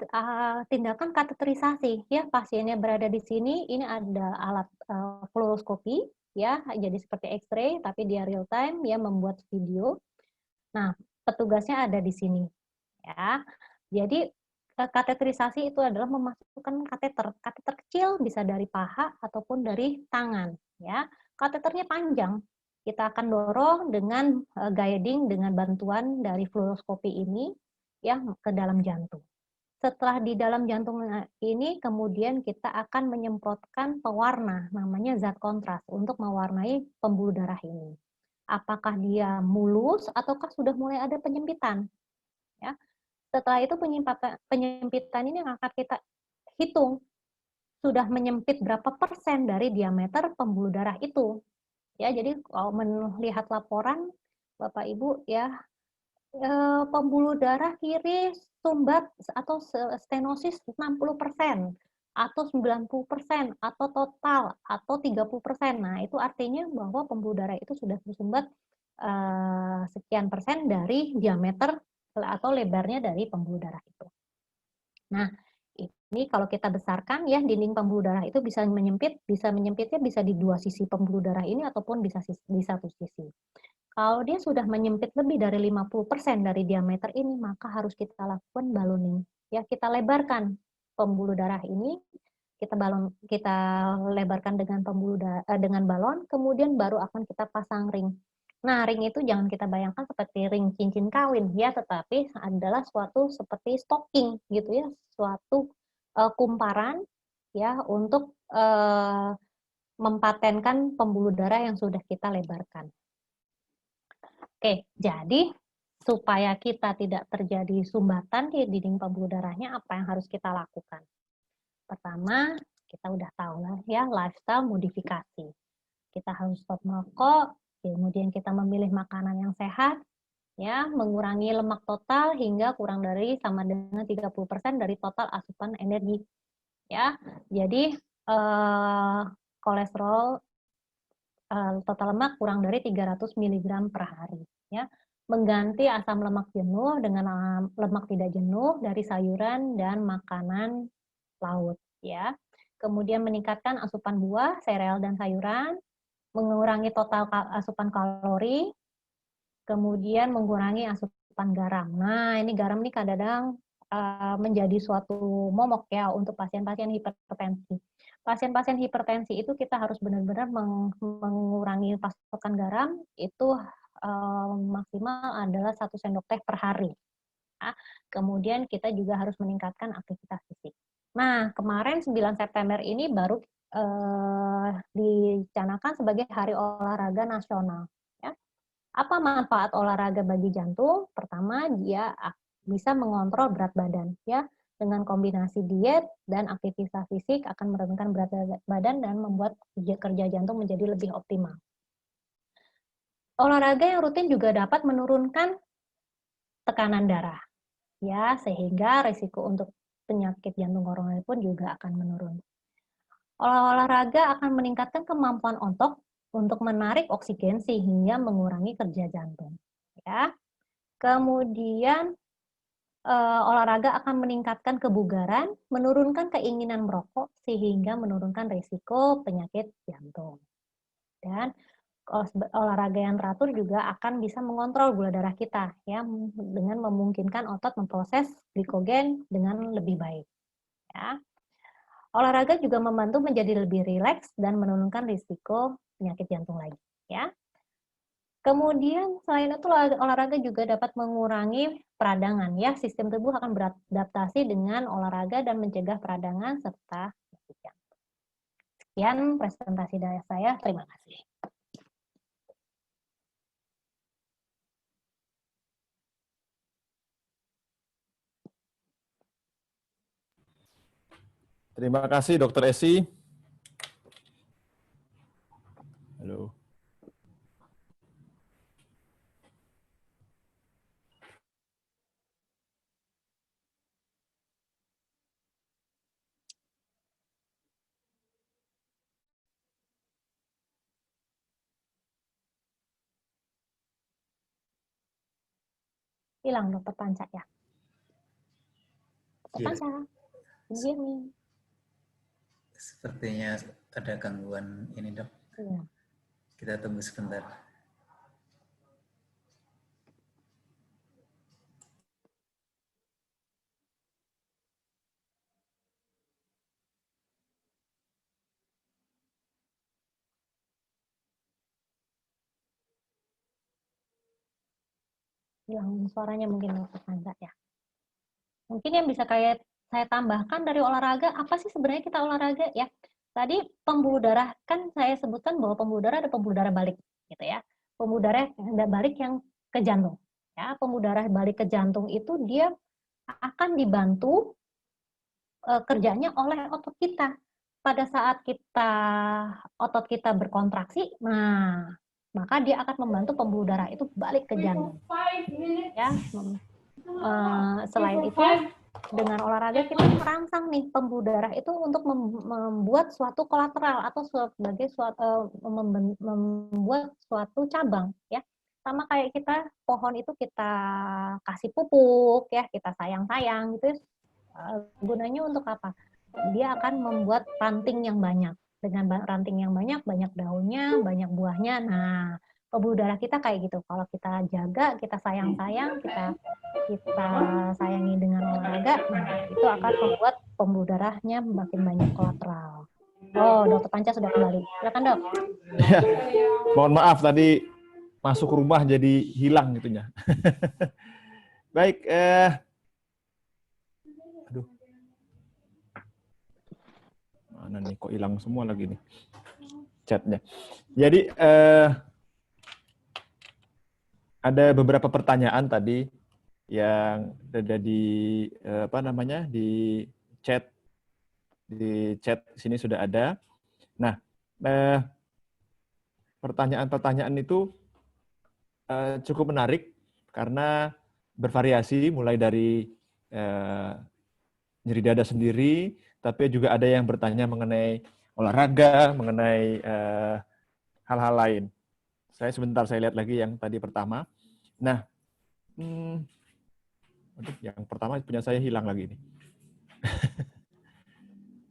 tindakan kateterisasi, ya. Pasiennya berada di sini, ini ada alat fluoroskopi, ya, jadi seperti X-ray tapi dia real time, ya, membuat video. Nah, petugasnya ada di sini, ya. Jadi kateterisasi itu adalah memasukkan kateter kecil bisa dari paha ataupun dari tangan, ya. Kateternya panjang. Kita akan dorong dengan guiding dengan bantuan dari fluoroskopi ini, ya, ke dalam jantung. Setelah di dalam jantung ini, kemudian kita akan menyemprotkan pewarna, namanya zat kontras, untuk mewarnai pembuluh darah ini. Apakah dia mulus ataukah sudah mulai ada penyempitan? Ya. Setelah itu penyempitan ini yang akan kita hitung sudah menyempit berapa persen dari diameter pembuluh darah itu. Ya, jadi kalau melihat laporan Bapak Ibu, ya, pembuluh darah kiri sumbat atau stenosis 60% atau 90% atau total atau 30%. Nah, itu artinya bahwa pembuluh darah itu sudah tersumbat sekian persen dari diameter atau lebarnya dari pembuluh darah itu. Nah, ini kalau kita besarkan, ya, dinding pembuluh darah itu bisa menyempitnya bisa di dua sisi pembuluh darah ini ataupun bisa di satu sisi. Kalau dia sudah menyempit lebih dari 50% dari diameter ini, maka harus kita lakukan balloning. Ya, kita lebarkan pembuluh darah ini, kita lebarkan dengan dengan balon, kemudian baru akan kita pasang ring. Nah, ring itu jangan kita bayangkan seperti ring cincin kawin, ya, tetapi adalah suatu seperti stocking gitu, ya, suatu kumparan, ya, untuk mempatenkan pembuluh darah yang sudah kita lebarkan. Oke, jadi supaya kita tidak terjadi sumbatan di dinding pembuluh darahnya, apa yang harus kita lakukan? Pertama, kita udah tahu lah ya, lifestyle modifikasi. Kita harus stop merokok, kemudian kita memilih makanan yang sehat, ya, mengurangi lemak total hingga kurang dari sama dengan 30% dari total asupan energi. Ya, jadi kolesterol total lemak kurang dari 300 mg per hari. Ya, mengganti asam lemak jenuh dengan lemak tidak jenuh dari sayuran dan makanan laut. Ya, kemudian meningkatkan asupan buah, sereal dan sayuran, mengurangi total asupan kalori, kemudian mengurangi asupan garam. Nah, ini garam ini kadang-kadang menjadi suatu momok ya untuk pasien-pasien hipertensi. Pasien-pasien hipertensi itu kita harus benar-benar mengurangi pasokan garam itu maksimal adalah 1 sendok teh per hari. Ya. Kemudian kita juga harus meningkatkan aktivitas fisik. Nah, kemarin 9 September ini baru dicanangkan sebagai Hari Olahraga Nasional. Ya. Apa manfaat olahraga bagi jantung? Pertama, dia bisa mengontrol berat badan, ya. Dengan kombinasi diet dan aktivitas fisik akan menurunkan berat badan dan membuat kerja jantung menjadi lebih optimal. Olahraga yang rutin juga dapat menurunkan tekanan darah, ya, sehingga risiko untuk penyakit jantung koroner pun juga akan menurun. Olahraga akan meningkatkan kemampuan otot untuk menarik oksigen sehingga mengurangi kerja jantung. Ya. Kemudian olahraga akan meningkatkan kebugaran, menurunkan keinginan merokok sehingga menurunkan risiko penyakit jantung. Dan olahraga yang teratur juga akan bisa mengontrol gula darah kita ya dengan memungkinkan otot memproses glikogen dengan lebih baik. Ya. Olahraga juga membantu menjadi lebih rileks dan menurunkan risiko penyakit jantung lagi. Ya. Kemudian selain itu olahraga juga dapat mengurangi peradangan ya, sistem tubuh akan beradaptasi dengan olahraga dan mencegah peradangan serta penyakit jantung. Sekian presentasi dari saya, terima kasih. Terima kasih Dokter Esi. Halo. Hilang Dokter Panca ya. Dokter Ya, Panca, begini. sepertinya ada gangguan ini dok. Iya. Kita tunggu sebentar. Hilang suaranya mungkin Dokter Panca ya. Mungkin yang bisa saya tambahkan dari olahraga, apa sih sebenarnya kita olahraga ya? Tadi pembuluh darah, kan saya sebutkan bahwa pembuluh darah ada pembuluh darah balik, gitu ya. Pembuluh darah balik yang ke jantung. Ya, pembuluh darah balik ke jantung itu dia akan dibantu kerjanya oleh otot kita. Pada saat otot kita berkontraksi, nah maka dia akan membantu pembuluh darah itu balik ke jantung. Ya, selain itu dengan olahraga kita merangsang nih pembuluh darah itu untuk membuat suatu kolateral atau sebagai membuat suatu cabang ya, sama kayak kita pohon itu kita kasih pupuk ya, kita sayang-sayang gitu. Gunanya untuk apa? Dia akan membuat ranting yang banyak. Dengan ranting yang banyak daunnya, banyak buahnya. Nah, pembuluh darah kita kayak gitu. Kalau kita jaga, kita sayang-sayang, kita sayangi dengan olahraga, nah itu akan membuat pembuluh darahnya makin banyak kolateral. Oh, Dokter Panca sudah kembali. Silakan dok. Ya, mohon maaf tadi masuk rumah jadi hilang gitunya. Baik, aduh, mana nih kok hilang semua lagi nih chatnya. Jadi ada beberapa pertanyaan tadi yang ada di apa namanya di chat sini sudah ada. Nah, pertanyaan-pertanyaan itu cukup menarik karena bervariasi mulai dari nyeri dada sendiri, tapi juga ada yang bertanya mengenai olahraga, mengenai hal-hal lain. Saya lihat lagi yang tadi pertama. Nah, yang pertama punya saya hilang lagi ini.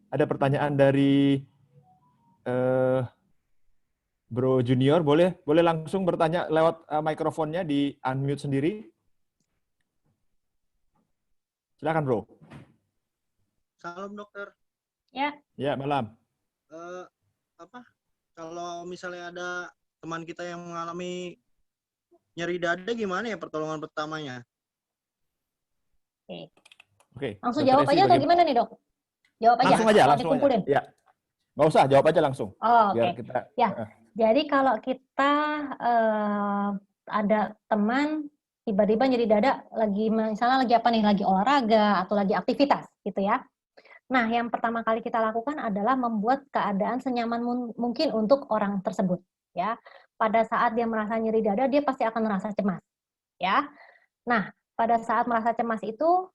Ada pertanyaan dari Bro Junior, boleh langsung bertanya lewat mikrofonnya, di unmute sendiri. Silakan Bro. Salam dokter. Ya. Ya, malam. Kalau misalnya ada teman kita yang mengalami nyeri dada, gimana ya pertolongan pertamanya? Oke. Langsung jawab aja atau gimana nih, Dok? Jawab aja. Langsung aja, langsung dikumpulin. Ya. Nggak usah, jawab aja langsung. Oh, biar oke. kita. Ya. Jadi kalau kita ada teman tiba-tiba nyeri dada, misalnya lagi apa nih, lagi olahraga atau lagi aktivitas gitu ya. Nah, yang pertama kali kita lakukan adalah membuat keadaan senyaman mungkin untuk orang tersebut, ya. Pada saat dia merasa nyeri dada, dia pasti akan merasa cemas, ya. Nah, pada saat merasa cemas itu,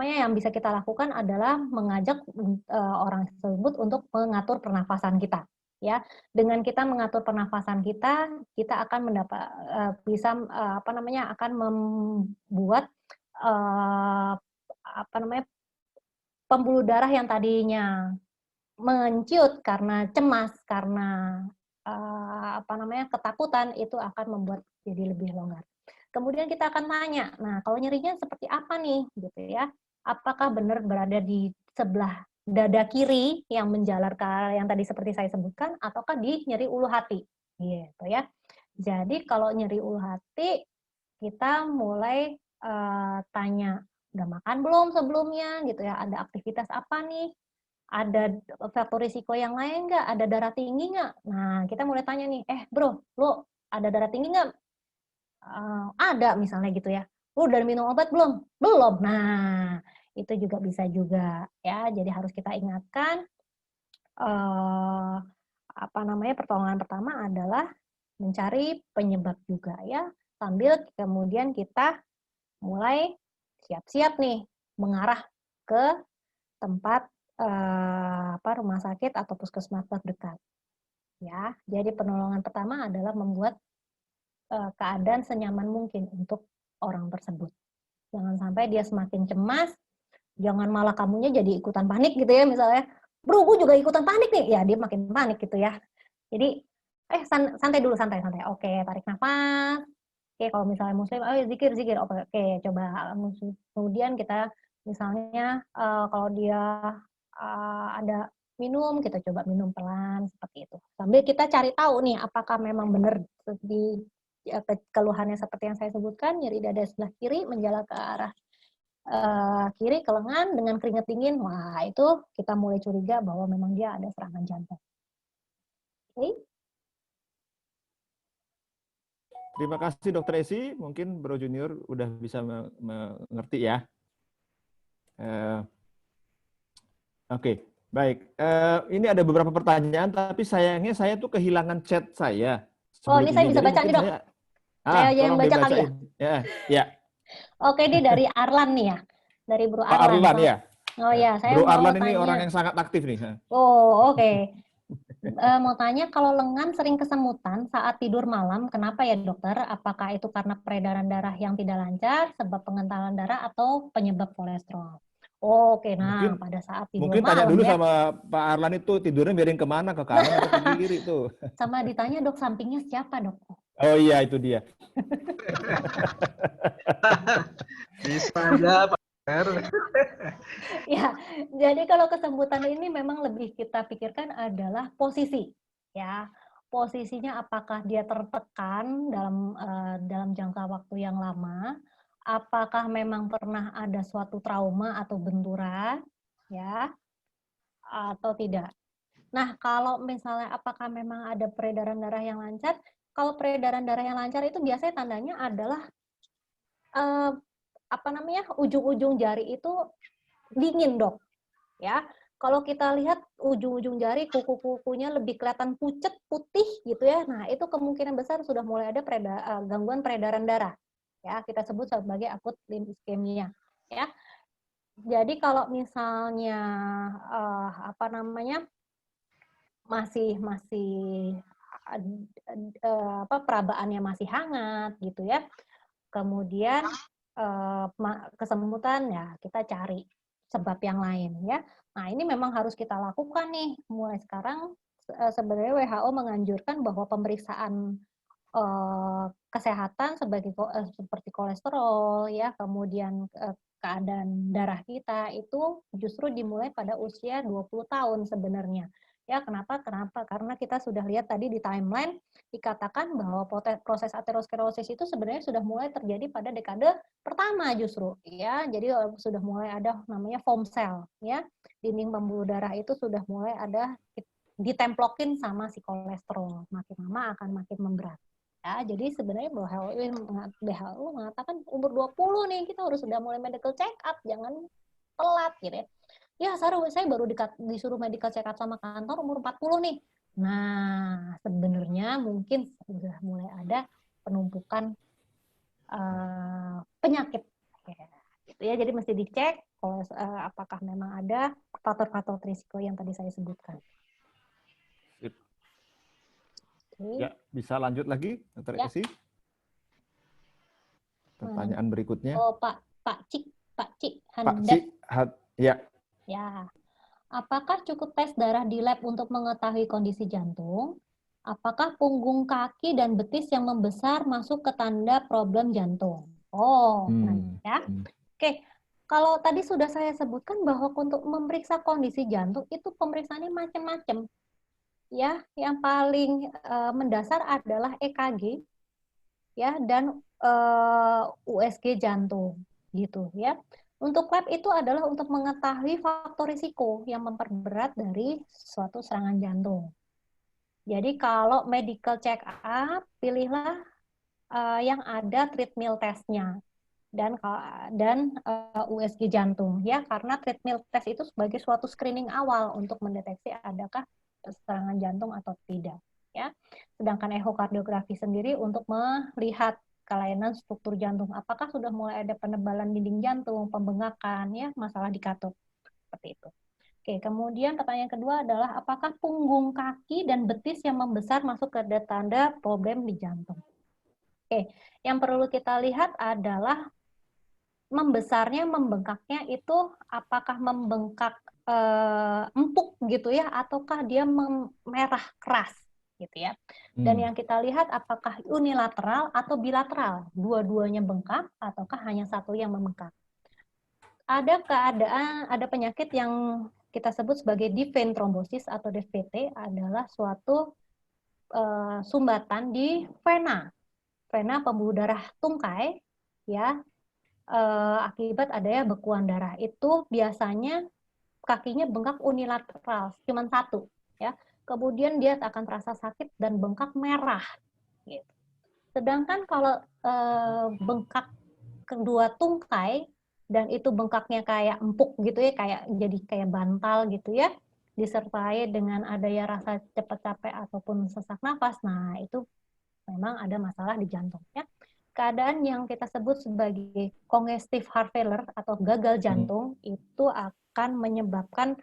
yang bisa kita lakukan adalah mengajak orang tersebut untuk mengatur pernafasan kita, ya. Dengan kita mengatur pernafasan kita akan akan membuat pembuluh darah yang tadinya menciut karena cemas, karena ketakutan, itu akan membuat jadi lebih longgar. Kemudian kita akan tanya, nah kalau nyerinya seperti apa nih, gitu ya? Apakah benar berada di sebelah dada kiri yang menjalar ke yang tadi seperti saya sebutkan, ataukah di nyeri ulu hati, gitu ya? Jadi kalau nyeri ulu hati, kita mulai tanya, udah makan belum sebelumnya, gitu ya? Ada aktivitas apa nih? Ada faktor risiko yang lain nggak? Ada darah tinggi nggak? Nah, kita mulai tanya nih, bro, lo ada darah tinggi nggak? Ada misalnya gitu ya. Lo udah minum obat belum? Belum. Nah, itu juga bisa juga ya. Jadi harus kita ingatkan pertolongan pertama adalah mencari penyebab juga ya. Sambil kemudian kita mulai siap-siap nih mengarah ke tempat rumah sakit atau puskesmas terdekat. Ya, jadi penolongan pertama adalah membuat keadaan senyaman mungkin untuk orang tersebut. Jangan sampai dia semakin cemas, jangan malah kamunya jadi ikutan panik gitu ya, misalnya, bro, gue juga ikutan panik nih, ya dia makin panik gitu ya. Jadi, santai dulu, santai. Oke, tarik nafas. Oke, kalau misalnya muslim, zikir. Oke, coba. Kemudian kita misalnya kalau dia ada minum, kita coba minum pelan seperti itu. Sambil kita cari tahu nih apakah memang benar di keluhannya seperti yang saya sebutkan, nyeri dada sebelah kiri menjalar ke arah kiri ke lengan dengan keringat dingin. Wah, itu kita mulai curiga bahwa memang dia ada serangan jantung. Oke. Terima kasih Dokter Esi, mungkin Bro Junior udah bisa mengerti ya. Oke, baik. Ini ada beberapa pertanyaan, tapi sayangnya saya tuh kehilangan chat saya. Oh, ini saya bisa baca nih, Dok. Saya aja yang baca kali ya. Ya. Oke, ini dari Arlan nih ya. Dari Bro Arlan. Pak Arlan ya. Oh ya, saya Bro mau Arlan tanya. ini orang yang sangat aktif nih. Oh, oke. Mau tanya, kalau lengan sering kesemutan saat tidur malam, kenapa ya dokter? Apakah itu karena peredaran darah yang tidak lancar, sebab pengentalan darah, atau penyebab kolesterol? Oke, nah pada saat tidur mungkin malam tanya dulu ya. sama Pak Arlan itu tidurnya miring kemana, ke kanan atau ke kiri tuh. Sama ditanya, dok, sampingnya siapa, dok? Oh iya, itu dia. Bisa aja, Pak. Ya, jadi kalau kesemutan ini memang lebih kita pikirkan adalah posisi, ya. Posisinya apakah dia tertekan dalam jangka waktu yang lama, apakah memang pernah ada suatu trauma atau benturan, ya, atau tidak. Nah, kalau misalnya apakah memang ada peredaran darah yang lancar, kalau peredaran darah yang lancar itu biasanya tandanya adalah ujung-ujung jari itu dingin, Dok. Ya. Kalau kita lihat ujung-ujung jari, kuku-kukunya lebih kelihatan pucet, putih gitu ya. Nah, itu kemungkinan besar sudah mulai ada gangguan peredaran darah. Ya, kita sebut sebagai akut limf iskemia. Ya. Jadi kalau misalnya masih perabaannya masih hangat gitu ya. Kemudian kesemutan ya kita cari sebab yang lain ya. Nah, ini memang harus kita lakukan nih mulai sekarang. Sebenarnya WHO menganjurkan bahwa pemeriksaan kesehatan seperti kolesterol ya, kemudian keadaan darah kita itu justru dimulai pada usia 20 tahun sebenarnya. Ya, kenapa? Karena kita sudah lihat tadi di timeline dikatakan bahwa proses aterosklerosis itu sebenarnya sudah mulai terjadi pada dekade pertama justru ya. Jadi sudah mulai ada namanya foam cell ya. Dinding pembuluh darah itu sudah mulai ada ditemplokin sama si kolesterol. Makin lama akan makin memberat. Ya, jadi sebenarnya WHO mengatakan umur 20 nih kita harus sudah mulai medical check up, jangan telat gitu ya. Ya, saya baru disuruh medical check up sama kantor umur 40 nih. Nah, sebenarnya mungkin sudah mulai ada penumpukan penyakit. Ya, jadi mesti dicek apakah memang ada faktor-faktor risiko yang tadi saya sebutkan. Ya, bisa lanjut lagi, Dr. Ya. Esi. Pertanyaan berikutnya. Oh, Pak Cik ya. Ya. Apakah cukup tes darah di lab untuk mengetahui kondisi jantung? Apakah punggung kaki dan betis yang membesar masuk ke tanda problem jantung? Oh, ya. Oke. Kalau tadi sudah saya sebutkan bahwa untuk memeriksa kondisi jantung itu pemeriksaannya macam-macam. Ya, yang paling mendasar adalah EKG ya dan USG jantung gitu ya. Untuk lab itu adalah untuk mengetahui faktor risiko yang memperberat dari suatu serangan jantung. Jadi kalau medical check up pilihlah yang ada treadmill testnya dan USG jantung ya, karena treadmill test itu sebagai suatu screening awal untuk mendeteksi adakah serangan jantung atau tidak ya. Sedangkan ehokardiografi sendiri untuk melihat kelainan struktur jantung, apakah sudah mulai ada penebalan dinding jantung, pembengakan ya, masalah di katut seperti itu. Oke, kemudian pertanyaan kedua adalah apakah punggung kaki dan betis yang membesar masuk ke tanda problem di jantung. Oke, yang perlu kita lihat adalah membesarnya, membengkaknya itu apakah membengkak empuk gitu ya, ataukah dia merah keras gitu ya. Dan yang kita lihat apakah unilateral atau bilateral, dua-duanya bengkak ataukah hanya satu yang membengkak. Ada penyakit yang kita sebut sebagai deep vein thrombosis atau DVT, adalah suatu sumbatan di vena pembuluh darah tungkai ya, akibat adanya bekuan darah. Itu biasanya kakinya bengkak unilateral, cuma satu ya. Kemudian dia akan terasa sakit dan bengkak merah gitu. Sedangkan kalau bengkak kedua tungkai dan itu bengkaknya kayak empuk gitu ya, jadi kayak bantal gitu ya, disertai dengan adanya rasa cepat capek ataupun sesak nafas, nah itu memang ada masalah di jantung ya. Keadaan yang kita sebut sebagai congestive heart failure atau gagal jantung itu akan menyebabkan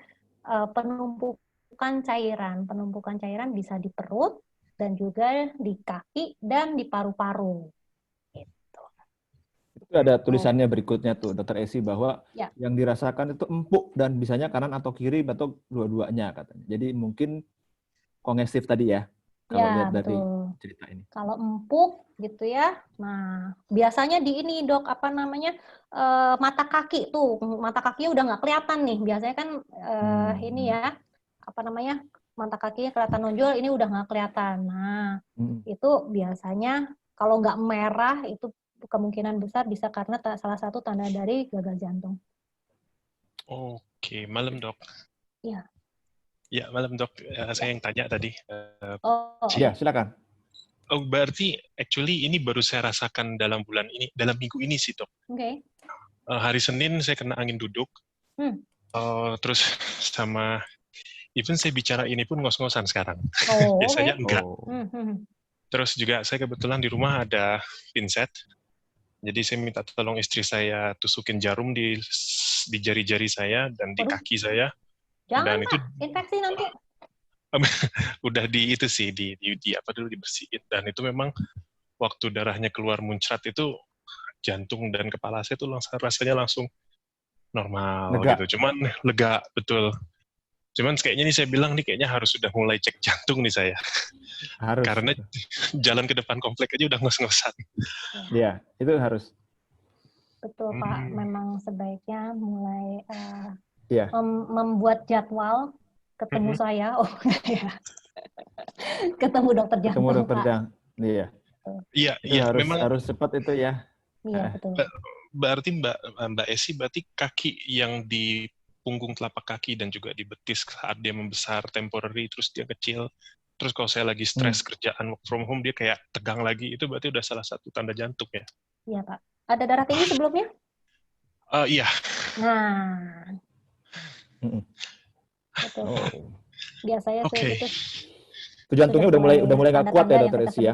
penumpukan cairan bisa di perut dan juga di kaki dan di paru-paru. Itu ada tulisannya berikutnya tuh, Dr. Esi, bahwa yang dirasakan itu empuk dan bisanya kanan atau kiri atau dua-duanya katanya. Jadi mungkin kongestif tadi ya, kalau lihat dari cerita ini. Kalau empuk gitu ya, nah biasanya di ini dok, mata kaki tuh, mata kakinya udah nggak kelihatan nih. Biasanya kan ini ya, mata kakinya kelihatan nonjol, ini udah nggak kelihatan. Nah itu biasanya kalau nggak merah itu kemungkinan besar bisa karena salah satu tanda dari gagal jantung. Oke, malam dok. Iya. Ya, malam dok. Saya yang tanya tadi. Ya, silakan. Oh, berarti actually ini baru saya rasakan dalam bulan ini, dalam minggu ini sih, Dok. Oke. Hari Senin saya kena angin duduk. Terus sama even saya bicara ini pun ngos-ngosan sekarang. Oh, Biasanya oke. enggak. Hmm. Terus juga saya kebetulan di rumah ada pinset. Jadi saya minta tolong istri saya tusukin jarum di jari-jari saya dan di Waduh. kaki saya. Jangan, Dan itu Pak. Infeksi nanti. udah di itu sih di apa dulu dibersihin, dan itu memang waktu darahnya keluar muncrat itu jantung dan kepala saya tuh rasanya langsung normal Lega. gitu. Cuman lega, betul. Cuman kayaknya nih saya bilang nih kayaknya harus sudah mulai cek jantung nih saya. Harus. Karena jalan ke depan komplek aja udah ngos-ngosan. Iya, itu harus. Betul, Pak. Memang sebaiknya mulai Iya. membuat jadwal ketemu saya. Oh, ya. Ketemu dokter jantung, Ketemu dokter Pak. jantung. Iya. Iya, Itu iya, harus memang harus cepat itu ya. Iya, betul. berarti Mbak Esi berarti kaki yang di punggung telapak kaki dan juga di betis saat dia membesar temporary terus dia kecil. Terus kalau saya lagi stres kerjaan work from home dia kayak tegang lagi, itu berarti udah salah satu tanda jantung ya. Iya, Pak. Ada darah tinggi sebelumnya? Iya. Nah. Betul. Oh. Biasanya Oke. itu Itu jantungnya udah mulai nggak kuat ya, Dokter Esi ya.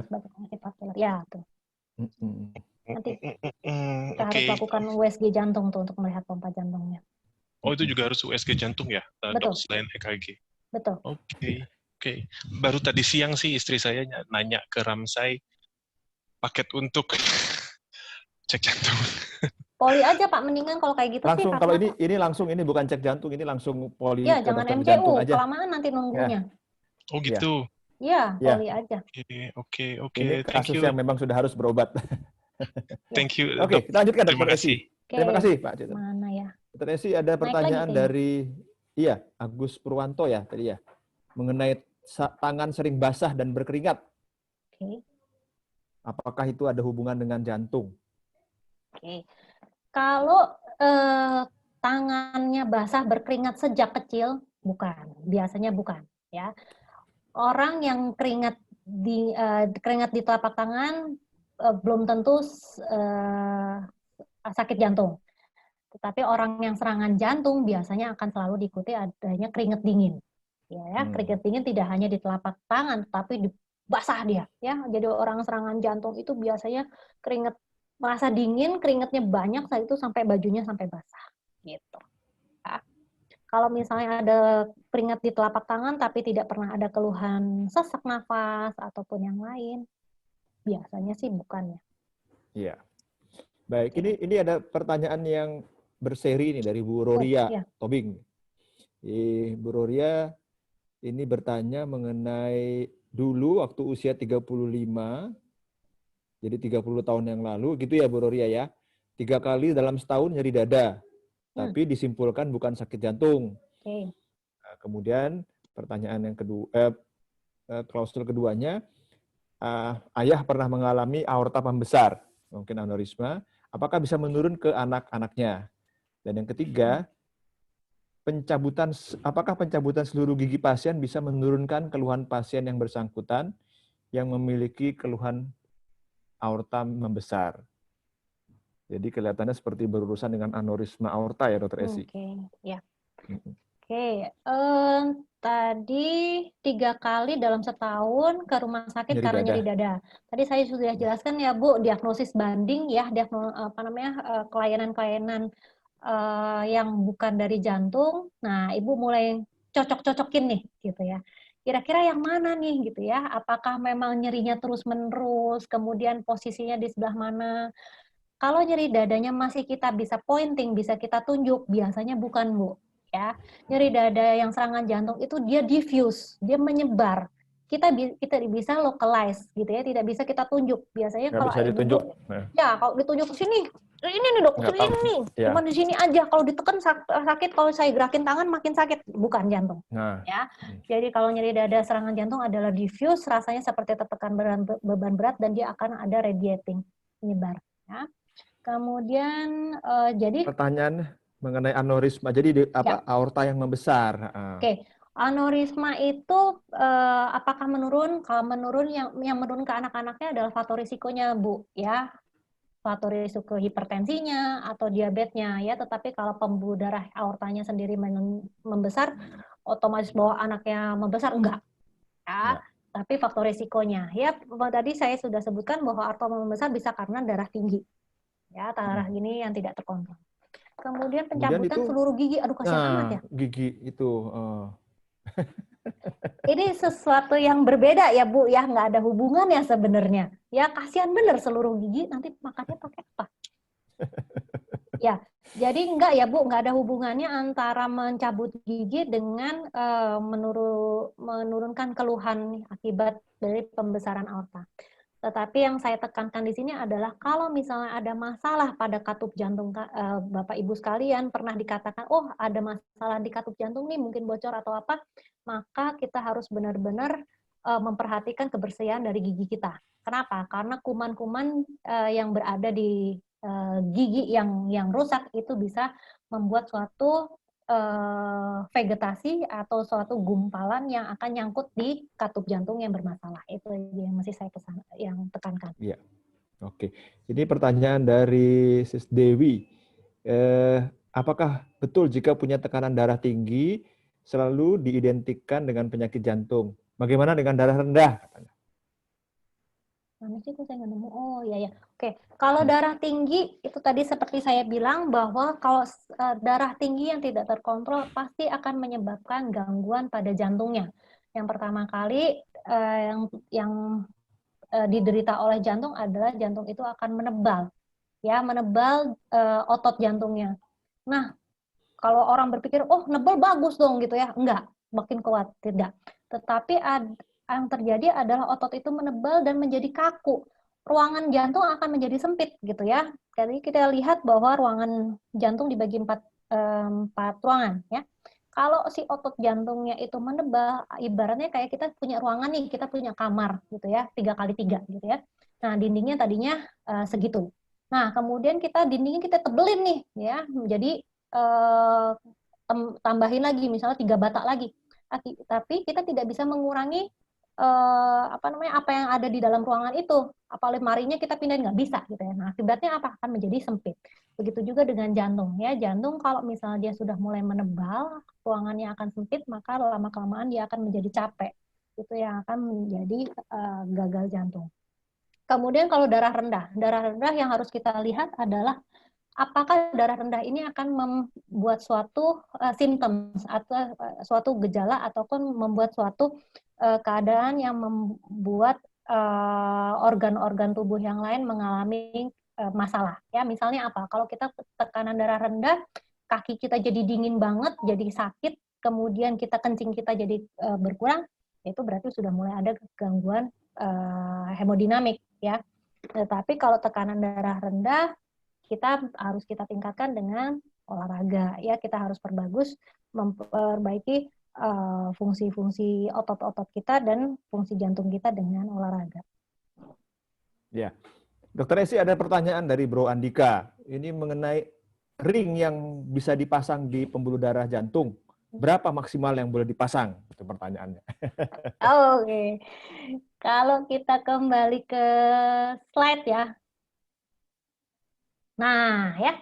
Ya, tuh. Nanti kita harus lakukan USG jantung tuh untuk melihat pompa jantungnya. Oh, itu juga harus USG jantung ya, Betul. Dok, selain EKG. Betul. Oke. Baru tadi siang sih istri saya nanya ke Ramsay paket untuk cek jantung. Poli aja Pak, mendingan kalau kayak gitu langsung, sih. Kalau ini langsung, ini bukan cek jantung, ini langsung poli ya, ke jangan dokter MCU, jantung aja. kelamaan nanti nunggunya. Ya. Oh gitu. Iya, poli aja. Oke. Ini kasus yang memang sudah harus berobat. Thank you. Oke, kita lanjutkan Terima Dokter kasih. Esi. Terima kasih Pak Cito. Mana ya? Dokter Esi, ada pertanyaan dari Agus Purwanto ya tadi ya, mengenai tangan sering basah dan berkeringat. Oke. Apakah itu ada hubungan dengan jantung? Oke. Kalau tangannya basah berkeringat sejak kecil, bukan. Biasanya bukan, ya. Orang yang keringat di telapak tangan belum tentu sakit jantung. Tetapi orang yang serangan jantung biasanya akan selalu diikuti adanya keringat dingin. Ya, keringat dingin tidak hanya di telapak tangan, tapi di basah dia. Ya, jadi orang serangan jantung itu biasanya keringat merasa dingin, keringatnya banyak saat itu sampai bajunya sampai basah. Gitu. Ya. Kalau misalnya ada keringat di telapak tangan tapi tidak pernah ada keluhan sesak nafas ataupun yang lain, biasanya sih bukan ya. Iya. Baik, ini ada pertanyaan yang berseri ini dari Bu Roria Tobing. Bu Roria ini bertanya mengenai dulu waktu usia 35, jadi 30 tahun yang lalu gitu ya Bu Roria ya, 3 kali dalam setahun nyeri dada, tapi disimpulkan bukan sakit jantung. Nah, kemudian pertanyaan yang kedua, klausul keduanya, ayah pernah mengalami aorta membesar, mungkin aneurisma, apakah bisa menurun ke anak-anaknya? Dan yang ketiga, apakah pencabutan seluruh gigi pasien bisa menurunkan keluhan pasien yang bersangkutan yang memiliki keluhan aorta membesar? Jadi kelihatannya seperti berurusan dengan aneurisma aorta ya, Dokter Esi. Tadi 3 kali dalam setahun ke rumah sakit karena nyeri dada. Tadi saya sudah jelaskan ya Bu, diagnosis banding ya, kelainan-kelainan yang bukan dari jantung. Nah, Ibu mulai cocok-cocokin nih gitu ya. Kira-kira yang mana nih gitu ya? Apakah memang nyerinya terus-menerus, kemudian posisinya di sebelah mana? Kalau nyeri dadanya masih kita bisa pointing, bisa kita tunjuk, biasanya bukan Bu. Ya, nyeri dada yang serangan jantung itu dia diffuse, dia menyebar. Kita bisa localize gitu ya, tidak bisa kita tunjuk. Biasanya kalau bisa ditunjuk. Kalau ditunjuk ke sini, ini nih dok, sini nih, cuma di sini aja. Kalau ditekan sakit, kalau saya gerakin tangan makin sakit, bukan jantung. Ya, jadi kalau nyeri dada serangan jantung adalah diffuse, rasanya seperti tertekan beban berat dan dia akan ada radiating, menyebar. Ya. Kemudian jadi pertanyaan mengenai aneurisma, jadi aorta yang membesar. Oke. Aneurisma itu apakah menurun? Kalau menurun, yang menurun ke anak-anaknya adalah faktor risikonya, Bu, ya. Faktor risiko hipertensinya atau diabetesnya, ya. Tetapi kalau pembuluh darah aortanya sendiri membesar, otomatis bahwa anaknya membesar, enggak. Ya. Tapi faktor risikonya, ya, tadi saya sudah sebutkan bahwa aorta membesar bisa karena darah tinggi, ya, darah gini yang tidak terkontrol. Kemudian pencabutan itu, seluruh gigi, aduh kasihan amat ya. Gigi itu. Ini sesuatu yang berbeda ya Bu, ya, nggak ada hubungannya sebenarnya. Ya kasihan bener seluruh gigi, nanti makannya pakai apa? Ya, jadi enggak ya Bu, nggak ada hubungannya antara mencabut gigi dengan menurunkan keluhan akibat dari pembesaran aorta. Tetapi yang saya tekankan di sini adalah kalau misalnya ada masalah pada katup jantung, Bapak Ibu sekalian pernah dikatakan, oh ada masalah di katup jantung nih, mungkin bocor atau apa, maka kita harus benar-benar memperhatikan kebersihan dari gigi kita. Kenapa? Karena kuman-kuman yang berada di gigi yang rusak itu bisa membuat suatu vegetasi atau suatu gumpalan yang akan nyangkut di katup jantung yang bermasalah. Itu yang masih saya tekankan. Iya. Oke. Ini pertanyaan dari Sis Dewi. Apakah betul jika punya tekanan darah tinggi selalu diidentikan dengan penyakit jantung? Bagaimana dengan darah rendah? Mana sih kok saya nggak nemu? Oh iya ya. Oke. Kalau darah tinggi itu tadi seperti saya bilang bahwa kalau darah tinggi yang tidak terkontrol pasti akan menyebabkan gangguan pada jantungnya. Yang pertama kali yang diderita oleh jantung adalah jantung itu akan menebal, ya, menebal otot jantungnya. Nah, kalau orang berpikir, oh nebal bagus dong gitu ya, enggak, makin kuat, tidak. Tetapi yang terjadi adalah otot itu menebal dan menjadi kaku. Ruangan jantung akan menjadi sempit gitu ya. Jadi kita lihat bahwa ruangan jantung dibagi empat ruangan ya. Kalau si otot jantungnya itu menebal, ibaratnya kayak kita punya ruangan nih, kita punya kamar gitu ya, 3x3 gitu ya. Nah, dindingnya tadinya segitu. Nah, kemudian dindingnya kita tebelin nih ya, menjadi tambahin lagi misalnya 3 batak lagi. Tapi kita tidak bisa mengurangi apa yang ada di dalam ruangan itu. Apa lemarinya kita pindahin, nggak bisa gitu ya. Nah, akibatnya apa? Akan menjadi sempit. Begitu juga dengan jantung ya. Jantung kalau misalnya dia sudah mulai menebal, ruangannya akan sempit, maka lama-kelamaan dia akan menjadi capek. Itu yang akan menjadi gagal jantung. Kemudian kalau darah rendah yang harus kita lihat adalah apakah darah rendah ini akan membuat suatu symptoms atau suatu gejala ataupun membuat suatu keadaan yang membuat organ-organ tubuh yang lain mengalami masalah. Ya, misalnya apa? Kalau kita tekanan darah rendah, kaki kita jadi dingin banget, jadi sakit, kemudian kencing kita jadi berkurang, itu berarti sudah mulai ada gangguan hemodinamik ya. Tetapi kalau tekanan darah rendah, harus kita tingkatkan dengan olahraga ya, kita harus memperbaiki fungsi-fungsi otot-otot kita dan fungsi jantung kita dengan olahraga. Ya, Dokter Esi, ada pertanyaan dari Bro Andika. Ini mengenai ring yang bisa dipasang di pembuluh darah jantung. Berapa maksimal yang boleh dipasang? Itu pertanyaannya. Oke. Kalau kita kembali ke slide ya. Nah, ya.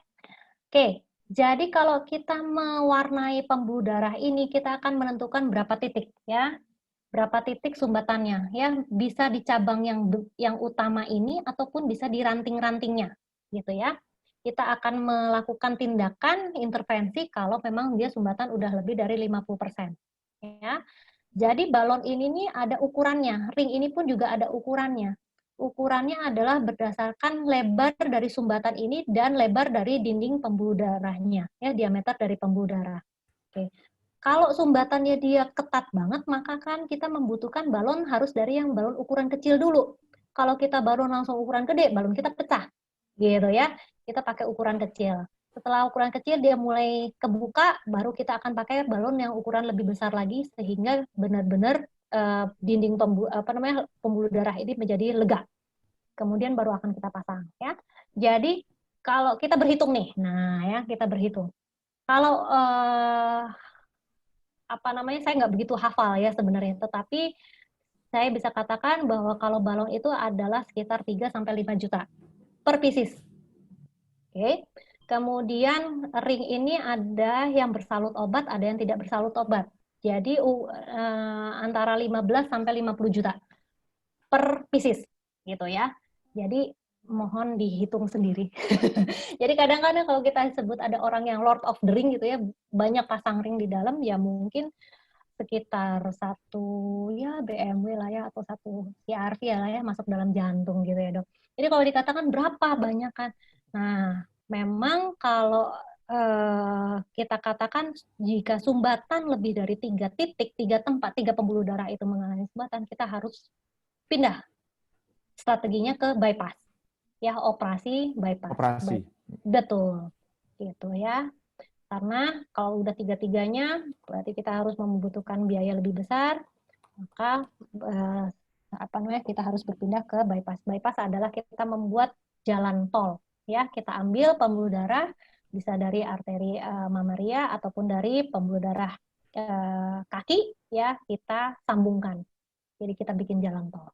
Oke. Jadi kalau kita mewarnai pembuluh darah ini, kita akan menentukan berapa titik ya. Berapa titik sumbatannya ya, bisa di cabang yang utama ini ataupun bisa di ranting-rantingnya gitu ya. Kita akan melakukan tindakan intervensi kalau memang dia sumbatan udah lebih dari 50% ya. Jadi balon ini nih ada ukurannya, ring ini pun juga ada ukurannya. Ukurannya adalah berdasarkan lebar dari sumbatan ini dan lebar dari dinding pembuluh darahnya ya, diameter dari pembuluh darah. Oke. Kalau sumbatannya dia ketat banget, maka kan kita membutuhkan balon harus dari yang balon ukuran kecil dulu. Kalau kita balon langsung ukuran gede, balon kita pecah. Gitu ya. Kita pakai ukuran kecil. Setelah ukuran kecil dia mulai kebuka, baru kita akan pakai balon yang ukuran lebih besar lagi sehingga benar-benar dinding pembuluh darah ini menjadi lega. Kemudian baru akan kita pasang ya. Jadi kalau kita berhitung nih. Nah, ya, kita berhitung. Kalau saya nggak begitu hafal ya sebenarnya, tetapi saya bisa katakan bahwa kalau balon itu adalah sekitar 3 sampai 5 juta per pieces. Oke. Kemudian ring ini ada yang bersalut obat, ada yang tidak bersalut obat. Jadi antara 15 sampai 50 juta per pieces gitu ya. Jadi mohon dihitung sendiri. Jadi kadang-kadang kalau kita sebut ada orang yang Lord of the Ring gitu ya, banyak pasang ring di dalam, ya mungkin sekitar satu ya BMW lah ya, atau satu CRV ya lah ya, masuk dalam jantung gitu ya dok. Jadi kalau dikatakan berapa banyak kan, nah memang kalau kita katakan jika sumbatan lebih dari 3 titik, 3 tempat, 3 pembuluh darah itu mengalami sumbatan, kita harus pindah strateginya ke bypass ya, operasi bypass. Operasi. Betul gitu ya. Karena kalau udah tiga-tiganya, berarti kita harus membutuhkan biaya lebih besar, maka kita harus berpindah ke bypass. Bypass adalah kita membuat jalan tol, ya. Kita ambil pembuluh darah, bisa dari arteri mamaria ataupun dari pembuluh darah kaki, ya, kita sambungkan. Jadi kita bikin jalan tol.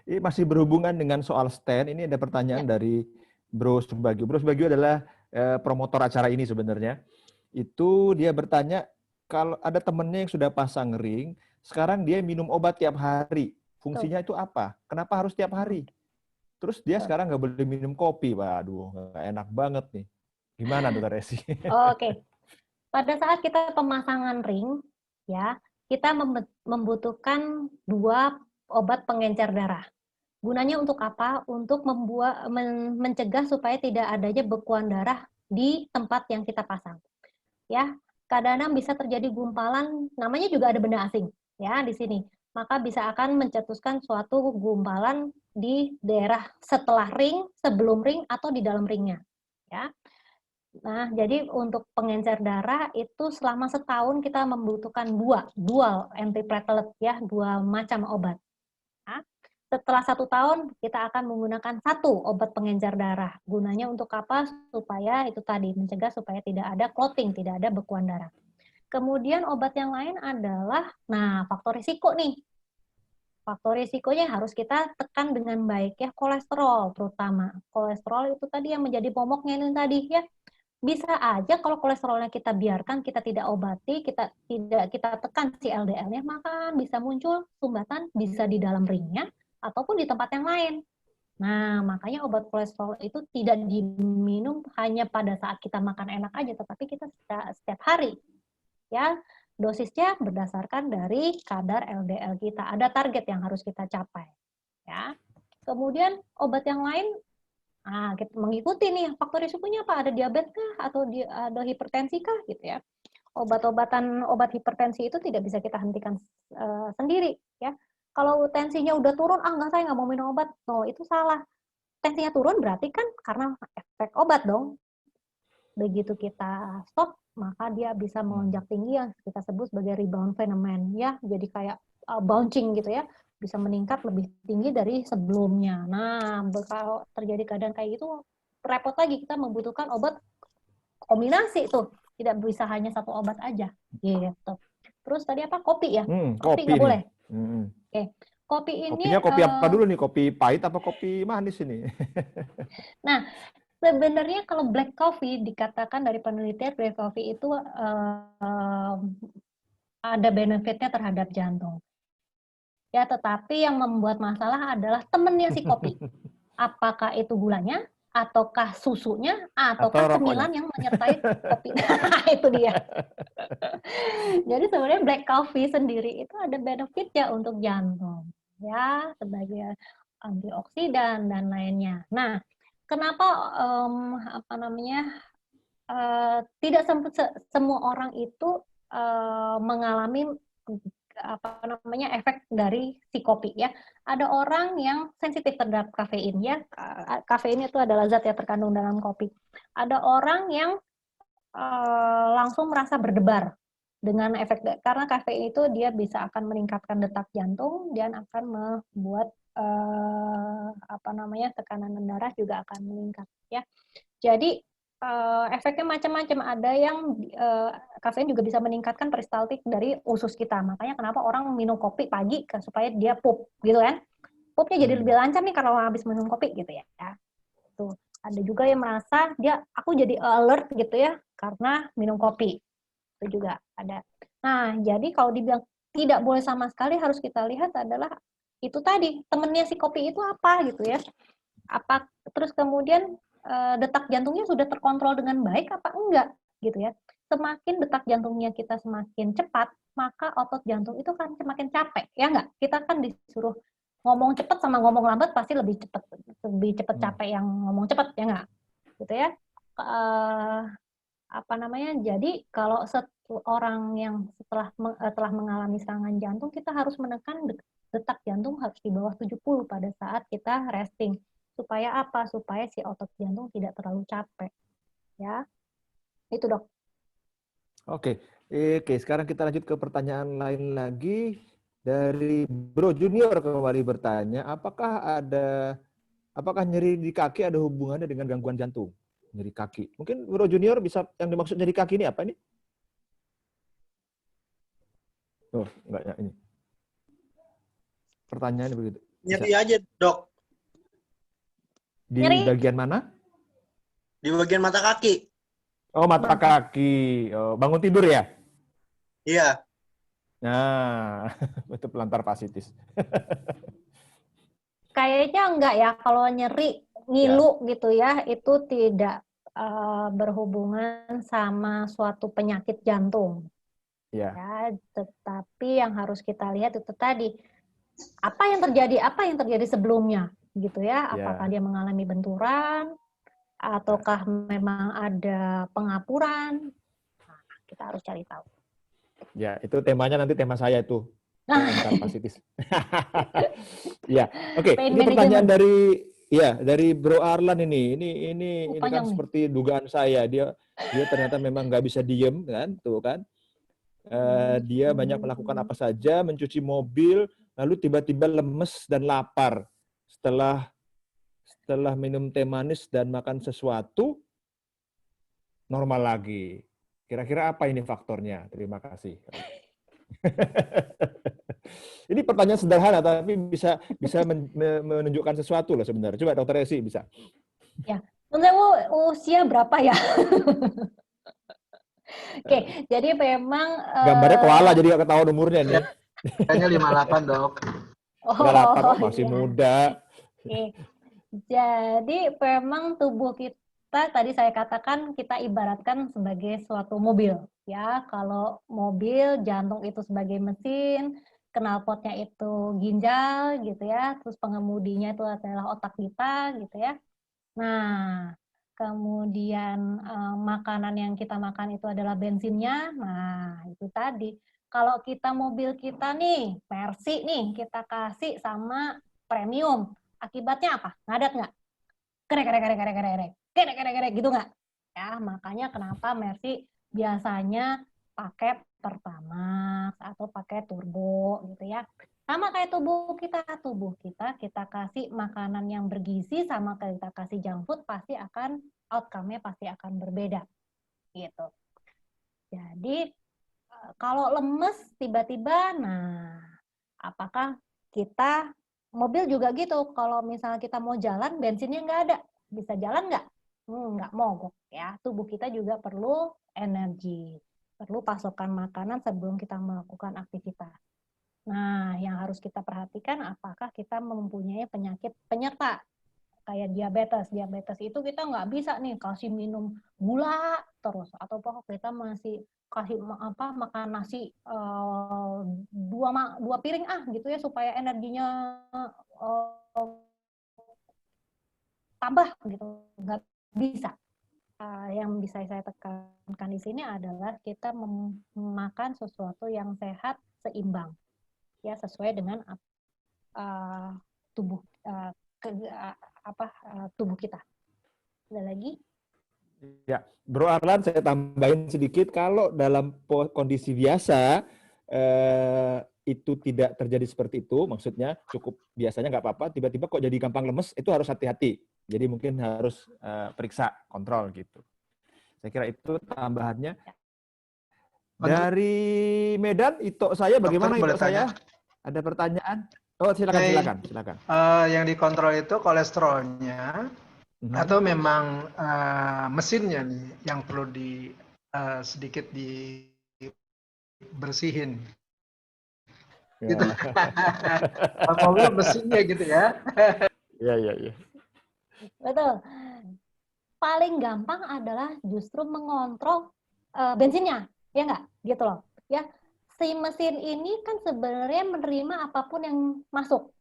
Ini masih berhubungan dengan soal stent. Ini ada pertanyaan dari Bro Subagio. Bro Subagio adalah promotor acara ini sebenarnya. Itu dia bertanya, kalau ada temennya yang sudah pasang ring, sekarang dia minum obat tiap hari. Fungsinya itu apa? Kenapa harus tiap hari? Terus dia sekarang nggak boleh minum kopi. Waduh, nggak enak banget nih. Gimana Dokter Resi? Oke. Pada saat kita pemasangan ring, ya, kita membutuhkan 2 obat pengencer darah. Gunanya untuk apa? Untuk mencegah supaya tidak adanya bekuan darah di tempat yang kita pasang. Ya, kadang-kadang bisa terjadi gumpalan, namanya juga ada benda asing, ya, di sini. Maka bisa akan mencetuskan suatu gumpalan di daerah setelah ring, sebelum ring, atau di dalam ringnya. Ya. Nah, jadi untuk pengencer darah itu selama setahun kita membutuhkan dual antiplatelet, ya, 2 macam obat. Nah, setelah 1 tahun kita akan menggunakan 1 obat pengencer darah. Gunanya untuk apa? Supaya itu tadi mencegah supaya tidak ada clotting, tidak ada bekuan darah. Kemudian obat yang lain adalah, nah, faktor risiko nih. Faktor risikonya harus kita tekan dengan baik ya, kolesterol terutama. Kolesterol itu tadi yang menjadi momoknya ini tadi ya. Bisa aja kalau kolesterolnya kita biarkan, kita tidak obati, kita tekan si LDL-nya, maka bisa muncul sumbatan, bisa di dalam ringnya ataupun di tempat yang lain. Nah, makanya obat kolesterol itu tidak diminum hanya pada saat kita makan enak aja, tetapi kita setiap hari. Ya, dosisnya berdasarkan dari kadar LDL kita. Ada target yang harus kita capai. Ya. Kemudian obat yang lain, kita mengikuti nih faktor risikonya apa? Ada diabetes kah atau ada hipertensi kah gitu ya. Obat hipertensi itu tidak bisa kita hentikan sendiri ya. Kalau tensinya udah turun, enggak, saya nggak mau minum obat. No, itu salah. Tensinya turun berarti kan karena efek obat dong. Begitu kita stop, maka dia bisa melonjak tinggi yang kita sebut sebagai rebound phenomenon ya. Jadi kayak bouncing gitu ya. Bisa meningkat lebih tinggi dari sebelumnya. Nah, kalau terjadi keadaan kayak gitu, repot lagi, kita membutuhkan obat kombinasi tuh. Tidak bisa hanya 1 obat aja. Gitu. Terus tadi apa? Kopi ya? Kopi nggak boleh. Oke. Kopi ini... Kopinya kopi apa dulu nih? Kopi pahit apa kopi manis ini? Nah, sebenarnya kalau black coffee, dikatakan dari penelitian black coffee itu ada benefitnya terhadap jantung. Ya, tetapi yang membuat masalah adalah temennya si kopi. Apakah itu gulanya, ataukah susunya, ataukah cemilan yang menyertai kopi. Itu dia. Jadi sebenarnya black coffee sendiri itu ada benefitnya untuk jantung. Ya, sebagai antioksidan dan lainnya. Nah, kenapa tidak semua orang itu mengalami efek dari si kopi ya. Ada orang yang sensitif terhadap kafein ya. Kafein itu adalah zat yang terkandung dalam kopi. Ada orang yang langsung merasa berdebar dengan efek, karena kafein itu dia bisa akan meningkatkan detak jantung dan akan membuat tekanan darah juga akan meningkat ya. Jadi efeknya macam-macam. Ada yang kafein juga bisa meningkatkan peristaltik dari usus kita. Makanya kenapa orang minum kopi pagi supaya dia pup, gitu kan? Pupnya jadi lebih lancar nih kalau habis minum kopi gitu ya. Tuh. Ada juga yang merasa aku jadi alert gitu ya karena minum kopi. Itu juga ada. Nah, jadi kalau dibilang tidak boleh sama sekali, harus kita lihat adalah itu tadi, temennya si kopi itu apa gitu ya. Terus kemudian detak jantungnya sudah terkontrol dengan baik apa enggak gitu ya. Semakin detak jantungnya kita semakin cepat, maka otot jantung itu kan semakin capek, ya enggak? Kita kan disuruh ngomong cepat sama ngomong lambat pasti lebih cepat capek yang ngomong cepat, ya enggak? Gitu ya. Jadi kalau orang yang telah mengalami serangan jantung, kita harus menekan detak jantung harus di bawah 70 pada saat kita resting. Supaya apa? Supaya si otot jantung tidak terlalu capek. Ya. Itu, Dok. Oke, sekarang kita lanjut ke pertanyaan lain lagi dari Bro Junior kembali bertanya, apakah nyeri di kaki ada hubungannya dengan gangguan jantung? Nyeri kaki. Mungkin Bro Junior bisa, yang dimaksud nyeri kaki ini apa ini? Oh, enggak ini. Pertanyaannya begitu. Nyeri aja, Dok. Di bagian mana? Di bagian mata kaki. Oh, mata kaki. Oh, bangun tidur ya? Iya. Nah, itu pelantar fasciitis. Kayaknya enggak ya, kalau nyeri ngilu gitu ya, itu tidak berhubungan sama suatu penyakit jantung. Ya. Tetapi yang harus kita lihat itu tadi, apa yang terjadi sebelumnya gitu ya, apakah dia mengalami benturan ataukah memang ada pengapuran. Nah, kita harus cari tahu. Ya, itu temanya nanti tema saya itu. Pelantar fasciitis. Ya, oke. Ini pertanyaan dari Bro Arlan ini. Ini kan seperti dugaan saya. Dia ternyata memang nggak bisa diem kan, tuh kan. Dia banyak melakukan apa saja, mencuci mobil, lalu tiba-tiba lemes dan lapar. Setelah minum teh manis dan makan sesuatu, normal lagi. Kira-kira apa ini faktornya? Terima kasih. Ini pertanyaan sederhana, tapi bisa menunjukkan sesuatu loh sebenarnya. Coba Dokter Esi bisa. Ya, menurut usia berapa ya? Oke, jadi memang gambarnya koala jadi nggak ketahuan umurnya nih. Kayaknya 58, Dok. 58, masih muda. Oke. Jadi memang tubuh kita tadi saya katakan kita ibaratkan sebagai suatu mobil ya. Kalau mobil, jantung itu sebagai mesin, knalpotnya itu ginjal gitu ya, terus pengemudinya itu adalah otak kita gitu ya. Nah, kemudian makanan yang kita makan itu adalah bensinnya. Nah, itu tadi. Kalau kita mobil kita nih, Mercy nih, kita kasih sama premium. Akibatnya apa? Ngadat nggak? Kerek, gitu nggak? Ya, makanya kenapa Mercy biasanya pakai Pertamax atau pakai turbo gitu ya. Sama kayak tubuh kita kasih makanan yang bergizi sama kita kasih junk food, pasti akan outcome-nya pasti akan berbeda gitu. Jadi kalau lemes tiba-tiba, nah apakah kita mobil juga gitu, kalau misalnya kita mau jalan bensinnya nggak ada, bisa jalan nggak? Nggak mogok ya. Tubuh kita juga perlu energi, perlu pasokan makanan sebelum kita melakukan aktivitas. Nah, yang harus kita perhatikan apakah kita mempunyai penyakit penyerta kayak diabetes. Diabetes itu kita nggak bisa nih kasih minum gula terus, atau kita masih kasih makan nasi dua piring gitu ya supaya energinya tambah gitu, nggak bisa. Yang bisa saya tekankan di sini adalah kita memakan sesuatu yang sehat, seimbang, ya sesuai dengan tubuh tubuh kita. Ada lagi? Ya, Bro Arlan, saya tambahin sedikit, kalau dalam kondisi biasa itu tidak terjadi seperti itu, maksudnya cukup biasanya nggak apa-apa, tiba-tiba kok jadi gampang lemes, itu harus hati-hati. Jadi mungkin harus periksa, kontrol gitu. Saya kira itu tambahannya. Untuk- Dari Medan, Ito saya bagaimana Dokter, boleh Ito saya? tanya? Ada pertanyaan? Oh, silakan, Oke. silakan. Yang dikontrol itu kolesterolnya Mhm. atau memang mesinnya nih yang perlu sedikit dibersihin? Ya. Gitu. Ngomongnya mesinnya gitu ya. Iya. Betul. Paling gampang adalah justru mengontrol bensinnya, ya nggak? Gitu loh. Ya, si mesin ini kan sebenarnya menerima apapun yang masuk.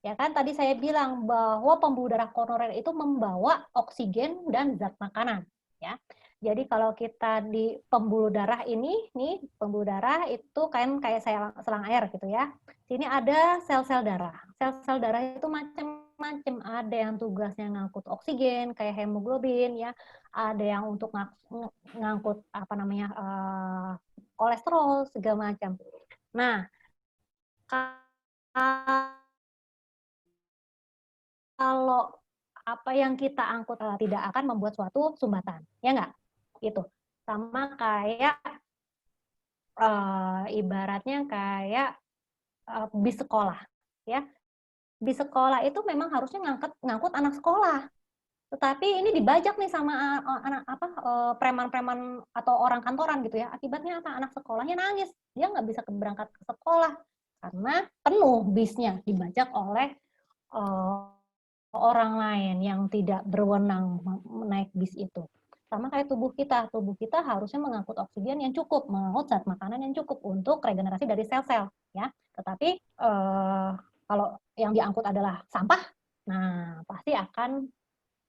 Ya kan, tadi saya bilang bahwa pembuluh darah koroner itu membawa oksigen dan zat makanan. Ya, jadi kalau kita di pembuluh darah ini, nih pembuluh darah itu kan kayak selang air gitu ya. Sini ada sel-sel darah. Sel-sel darah itu macam-macam. Ada yang tugasnya ngangkut oksigen kayak hemoglobin ya. Ada yang untuk ngangkut apa namanya kolesterol segala macam. Nah, kalau apa yang kita angkut tidak akan membuat suatu sumbatan, ya nggak? Gitu. Sama kayak ibaratnya kayak bis sekolah, ya. Bis sekolah itu memang harusnya ngangkut anak sekolah. Tetapi ini dibajak nih sama anak preman-preman atau orang kantoran gitu ya. Akibatnya apa? Anak sekolahnya nangis. Dia nggak bisa berangkat ke sekolah karena penuh bisnya dibajak oleh orang lain yang tidak berwenang naik bis itu. Sama kayak tubuh kita harusnya mengangkut oksigen yang cukup, mengangkut zat makanan yang cukup untuk regenerasi dari sel-sel, ya. Tetapi kalau yang diangkut adalah sampah, nah pasti akan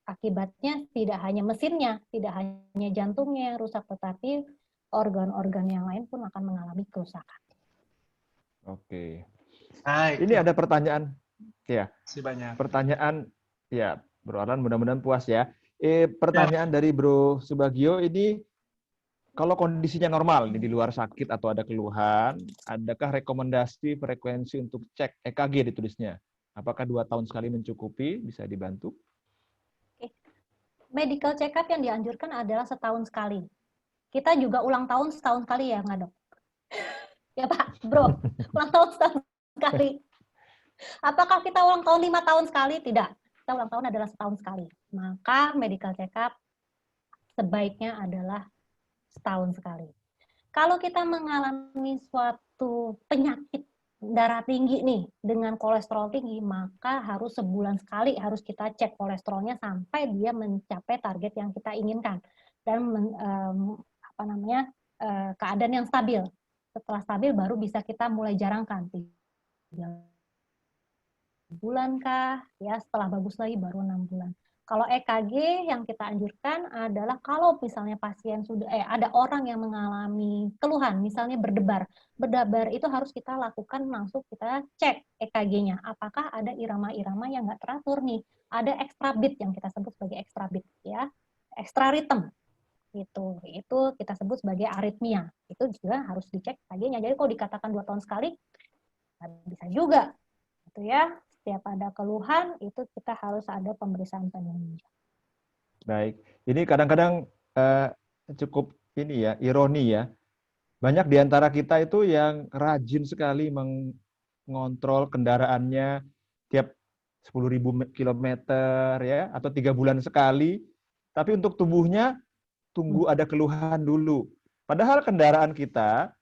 akibatnya tidak hanya mesinnya, tidak hanya jantungnya yang rusak, tetapi organ-organ yang lain pun akan mengalami kerusakan. Oke. Baik. Ini ada pertanyaan. Ya. Terima banyak. Pertanyaan, ya, Bro Arlan mudah-mudahan puas ya. Pertanyaan dari Bro Subagio ini, kalau kondisinya normal, di luar sakit atau ada keluhan, adakah rekomendasi frekuensi untuk cek EKG ditulisnya? Apakah 2 tahun sekali mencukupi? Bisa dibantu? Medical check-up yang dianjurkan adalah setahun sekali. Kita juga ulang tahun setahun sekali ya, nggak dok? Ya Pak, Bro, ulang tahun setahun sekali. Apakah kita ulang tahun 5 tahun sekali? Tidak. Kita ulang tahun adalah setahun sekali. Maka medical check-up sebaiknya adalah setahun sekali. Kalau kita mengalami suatu penyakit darah tinggi nih dengan kolesterol tinggi, maka harus sebulan sekali harus kita cek kolesterolnya sampai dia mencapai target yang kita inginkan dan keadaan yang stabil. Setelah stabil baru bisa kita mulai jarangkan. 3 bulan kah? Ya, setelah bagus lagi baru 6 bulan. Kalau EKG yang kita anjurkan adalah kalau misalnya pasien sudah ada orang yang mengalami keluhan, misalnya berdebar itu harus kita lakukan langsung kita cek EKG-nya. Apakah ada irama-irama yang nggak teratur nih? Ada extra beat yang kita sebut sebagai extra beat, ya, extra rhythm. Itu kita sebut sebagai aritmia. Itu juga harus dicek EKG-nya. Jadi kalau dikatakan 2 tahun sekali, bisa juga, gitu ya. Setiap ada keluhan, itu kita harus ada pemeriksaan penunjang. Baik, ini kadang-kadang cukup ini ya, ironi ya. Banyak di antara kita itu yang rajin sekali mengontrol kendaraannya tiap 10.000 kilometer ya, atau 3 bulan sekali. Tapi untuk tubuhnya, tunggu ada keluhan dulu. Padahal kendaraan kita,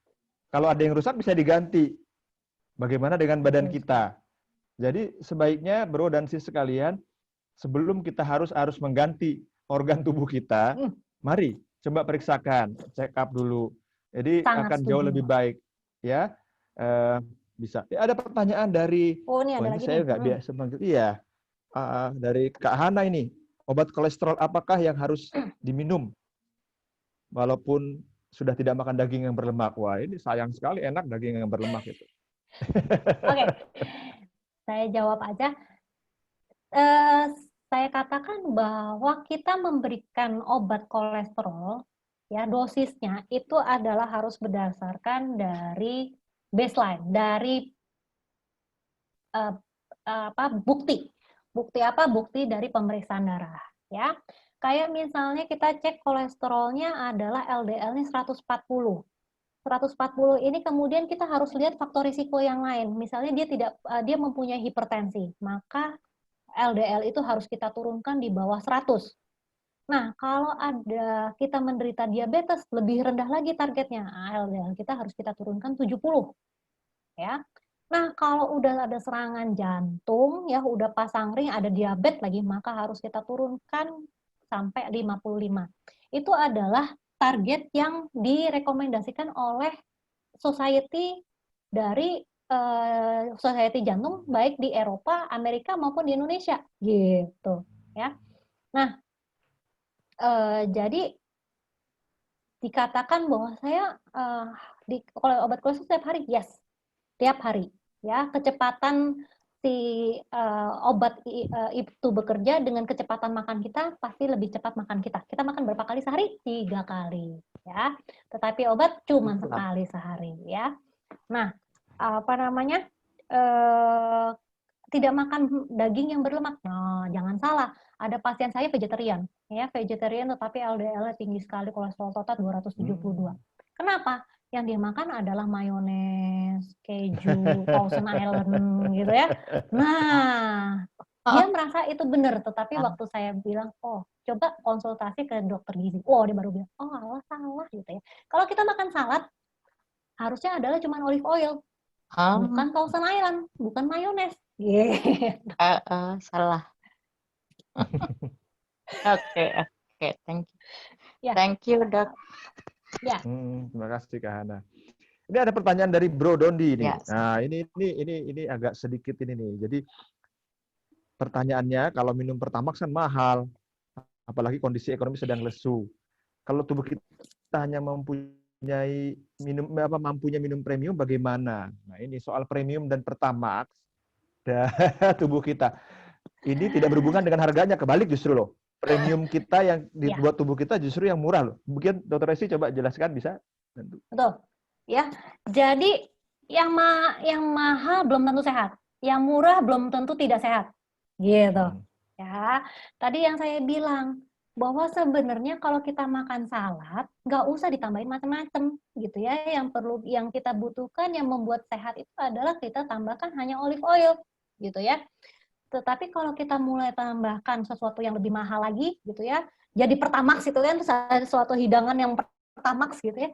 kalau ada yang rusak bisa diganti. Bagaimana dengan badan kita? Jadi sebaiknya Bro dan Sis sekalian, sebelum kita harus mengganti organ tubuh kita, mari coba periksakan, check up dulu. Jadi akan jauh lebih baik, ya. Bisa. Ada pertanyaan dari, ini ada lagi saya nih. nggak biasa manggil. Iya, dari Kak Hana ini. Obat kolesterol apakah yang harus diminum walaupun sudah tidak makan daging yang berlemak? Wah, ini sayang sekali enak daging yang berlemak itu. Oke. Saya jawab aja. Saya katakan bahwa kita memberikan obat kolesterol, ya, dosisnya itu adalah harus berdasarkan dari baseline, dari bukti. Bukti apa? Bukti dari pemeriksaan darah, ya. Kayak misalnya kita cek kolesterolnya adalah LDL-nya 140. 140 ini kemudian kita harus lihat faktor risiko yang lain. Misalnya dia mempunyai hipertensi, maka LDL itu harus kita turunkan di bawah 100. Nah, kalau kita menderita diabetes, lebih rendah lagi targetnya. LDL kita harus kita turunkan 70. Ya. Nah, kalau udah ada serangan jantung, ya udah pasang ring, ada diabetes lagi, maka harus kita turunkan sampai 55. Itu adalah target yang direkomendasikan oleh society dari society jantung baik di Eropa, Amerika maupun di Indonesia, gitu. Ya. Nah, jadi dikatakan bahwa saya kalau obat kolesterol setiap hari, yes, tiap hari. Ya, kecepatan si obat itu bekerja dengan kecepatan makan kita pasti lebih cepat makan kita. Kita makan berapa kali sehari? 3 kali. Ya, tetapi obat cuma sekali sehari. Ya, nah apa namanya? Tidak makan daging yang berlemak. Nah, jangan salah. Ada pasien saya vegetarian, ya vegetarian tetapi LDL-nya tinggi sekali, kolesterol total 272. Kenapa? Yang dia makan adalah mayones, keju, Thousand Island gitu ya. Nah, dia merasa itu benar, tetapi waktu saya bilang, oh coba konsultasi ke dokter gizi. Oh, dia baru bilang, oh alah salah gitu ya. Kalau kita makan salad, harusnya adalah cuma olive oil, bukan Thousand Island, bukan mayones. Gitu. Salah. Oke, thank you. Ya. Thank you, Dok. Ya. Terima kasih Kak Hana. Ini ada pertanyaan dari Bro Dondi ini. Yes. Nah, ini agak sedikit ini nih. Jadi pertanyaannya, kalau minum Pertamax kan mahal, apalagi kondisi ekonomi sedang lesu. Kalau tubuh kita hanya mampunya minum premium, bagaimana? Nah, ini soal premium dan Pertamax dan tubuh kita. Ini tidak berhubungan dengan harganya, kebalik justru loh. Premium kita yang dibuat tubuh kita justru yang murah loh. Mungkin Dr. Resi coba jelaskan, bisa? Betul. Ya. Jadi yang mahal belum tentu sehat. Yang murah belum tentu tidak sehat. Gitu. Ya. Tadi yang saya bilang bahwa sebenarnya kalau kita makan salad nggak usah ditambahin macam-macam gitu ya. Yang kita butuhkan yang membuat sehat itu adalah kita tambahkan hanya olive oil gitu ya. Tetapi kalau kita mulai tambahkan sesuatu yang lebih mahal lagi gitu ya, jadi Pertamax itu kan suatu hidangan yang Pertamax gitu ya.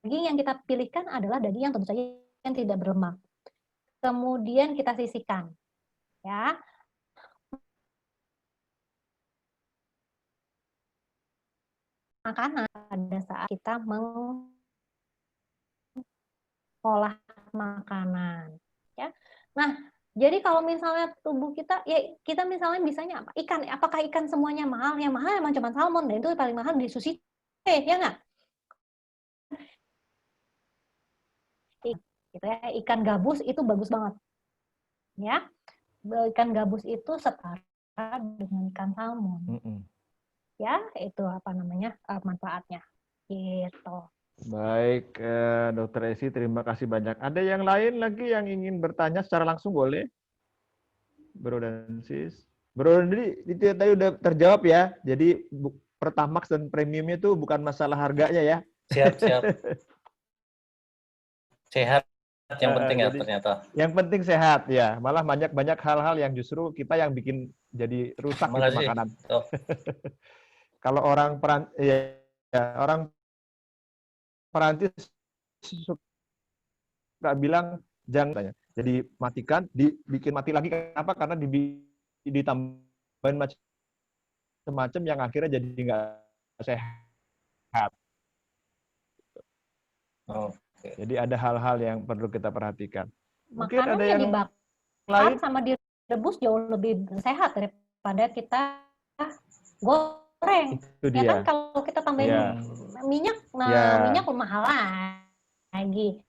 Daging yang kita pilihkan adalah daging yang tentu saja yang tidak berlemak. Kemudian kita sisihkan, ya. Makanan pada saat kita mengolah makanan, ya. Nah, jadi kalau misalnya tubuh kita, ya kita misalnya bisanya apa? Ikan, apakah ikan semuanya mahal? Yang mahal emang cuma salmon, dan itu paling mahal di sushi, ya nggak? Gitu ya, ikan gabus itu bagus banget, ya. Ikan gabus itu setara dengan ikan salmon, ya itu apa namanya manfaatnya, gitu. Baik, Dr. Esi, terima kasih banyak. Ada yang lain lagi yang ingin bertanya secara langsung, boleh? Bro dan Sis. Bro, jadi tadi udah terjawab ya. Jadi Pertamax dan premiumnya itu bukan masalah harganya ya. Siap. Sehat yang penting ya ternyata. Yang penting sehat ya. Malah banyak hal-hal yang justru kita yang bikin jadi rusak itu makanan. Kalau orang orang Perancis suka bilang jangan, jadi matikan, dibikin mati lagi. Kenapa? Karena ditambahin macam-macam yang akhirnya jadi nggak sehat. Jadi ada hal-hal yang perlu kita perhatikan. Mungkin makanan ada yang yang dibakar lain sama direbus jauh lebih sehat daripada kita goreng. Itu dia. Ya kan kalau kita tambahin minyak, minyak mahal lagi.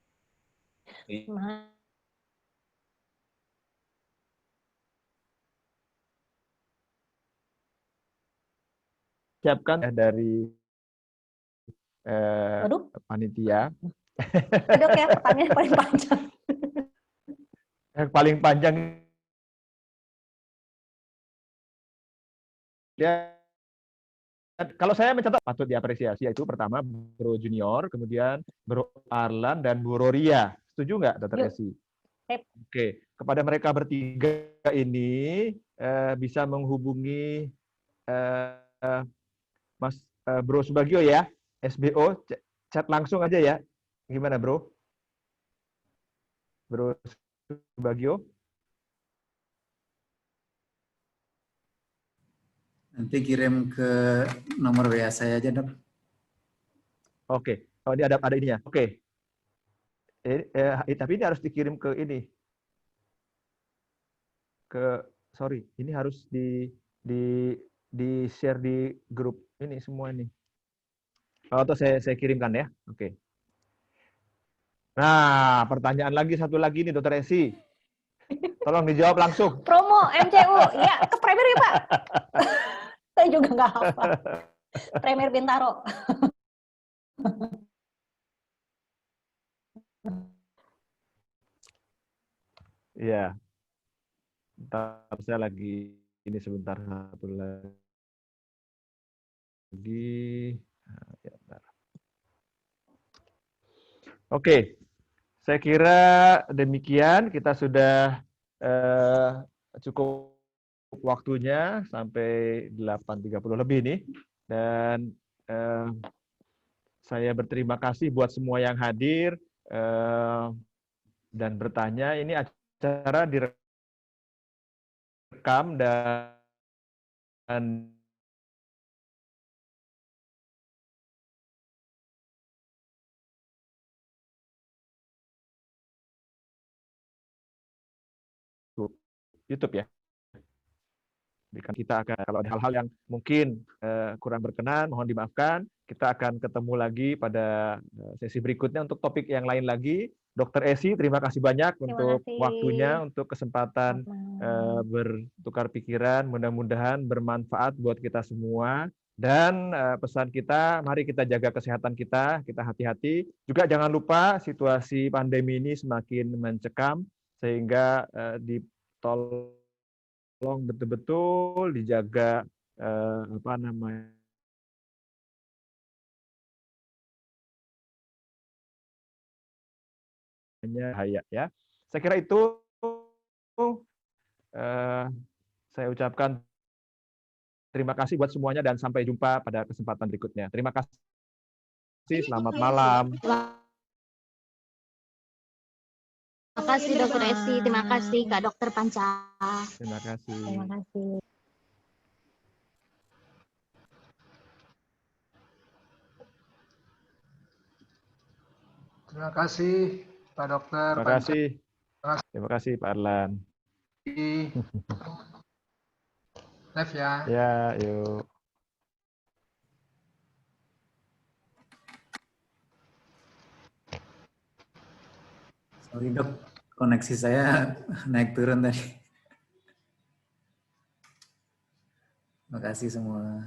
siapkan dari Waduh, panitia. Dok ya, pertanyaan paling panjang. Yang paling panjang dia, kalau saya mencatat patut diapresiasi, yaitu pertama Bro Junior, kemudian Bro Arlan dan Bu Roria. Setuju nggak, Dr. Yuk. Esi? Sip. Oke, kepada mereka bertiga ini bisa menghubungi Mas Bro Subagio ya, SBO, chat langsung aja ya. Gimana Bro? Bro Subagio? Nanti kirim ke nomor WA saya aja, Dok. Oke, oh ini ada ininya. Oke. Tapi ini harus dikirim ke ini. Sorry, ini harus di share di grup ini semua ini. Atau saya kirimkan ya. Oke. Nah, pertanyaan lagi satu lagi nih, Dr. Esi. Tolong dijawab langsung. Promo MCU, ya ke Premier ya Pak. Saya juga nggak hafal. Premier Bintaro. Iya. Bentar, saya lagi ini sebentar satu lagi. Ya, bentar. Oke, saya kira demikian. Kita sudah cukup waktunya sampai 8.30 lebih nih. Dan saya berterima kasih buat semua yang hadir dan bertanya. Ini acara direkam dan YouTube ya. Kita akan, kalau ada hal-hal yang mungkin kurang berkenan, mohon dimaafkan. Kita akan ketemu lagi pada sesi berikutnya untuk topik yang lain lagi. Dr. Esi, terima kasih banyak untuk waktunya, untuk kesempatan bertukar pikiran. Mudah-mudahan bermanfaat buat kita semua. Dan pesan kita, mari kita jaga kesehatan kita hati-hati. Juga jangan lupa situasi pandemi ini semakin mencekam, sehingga tolong betul-betul dijaga apa namanya, bahaya ya. Saya kira itu saya ucapkan terima kasih buat semuanya dan sampai jumpa pada kesempatan berikutnya. Terima kasih, selamat malam. Terima kasih Dokter Esi, terima kasih Kak Dokter Panca. Terima kasih. Terima kasih. Terima kasih Pak Dokter Terima Panca. kasih. Terima kasih Pak Arlan. Live ya. Ya, yuk. Sorry, Dok. Koneksi saya naik turun tadi. Terima kasih semua.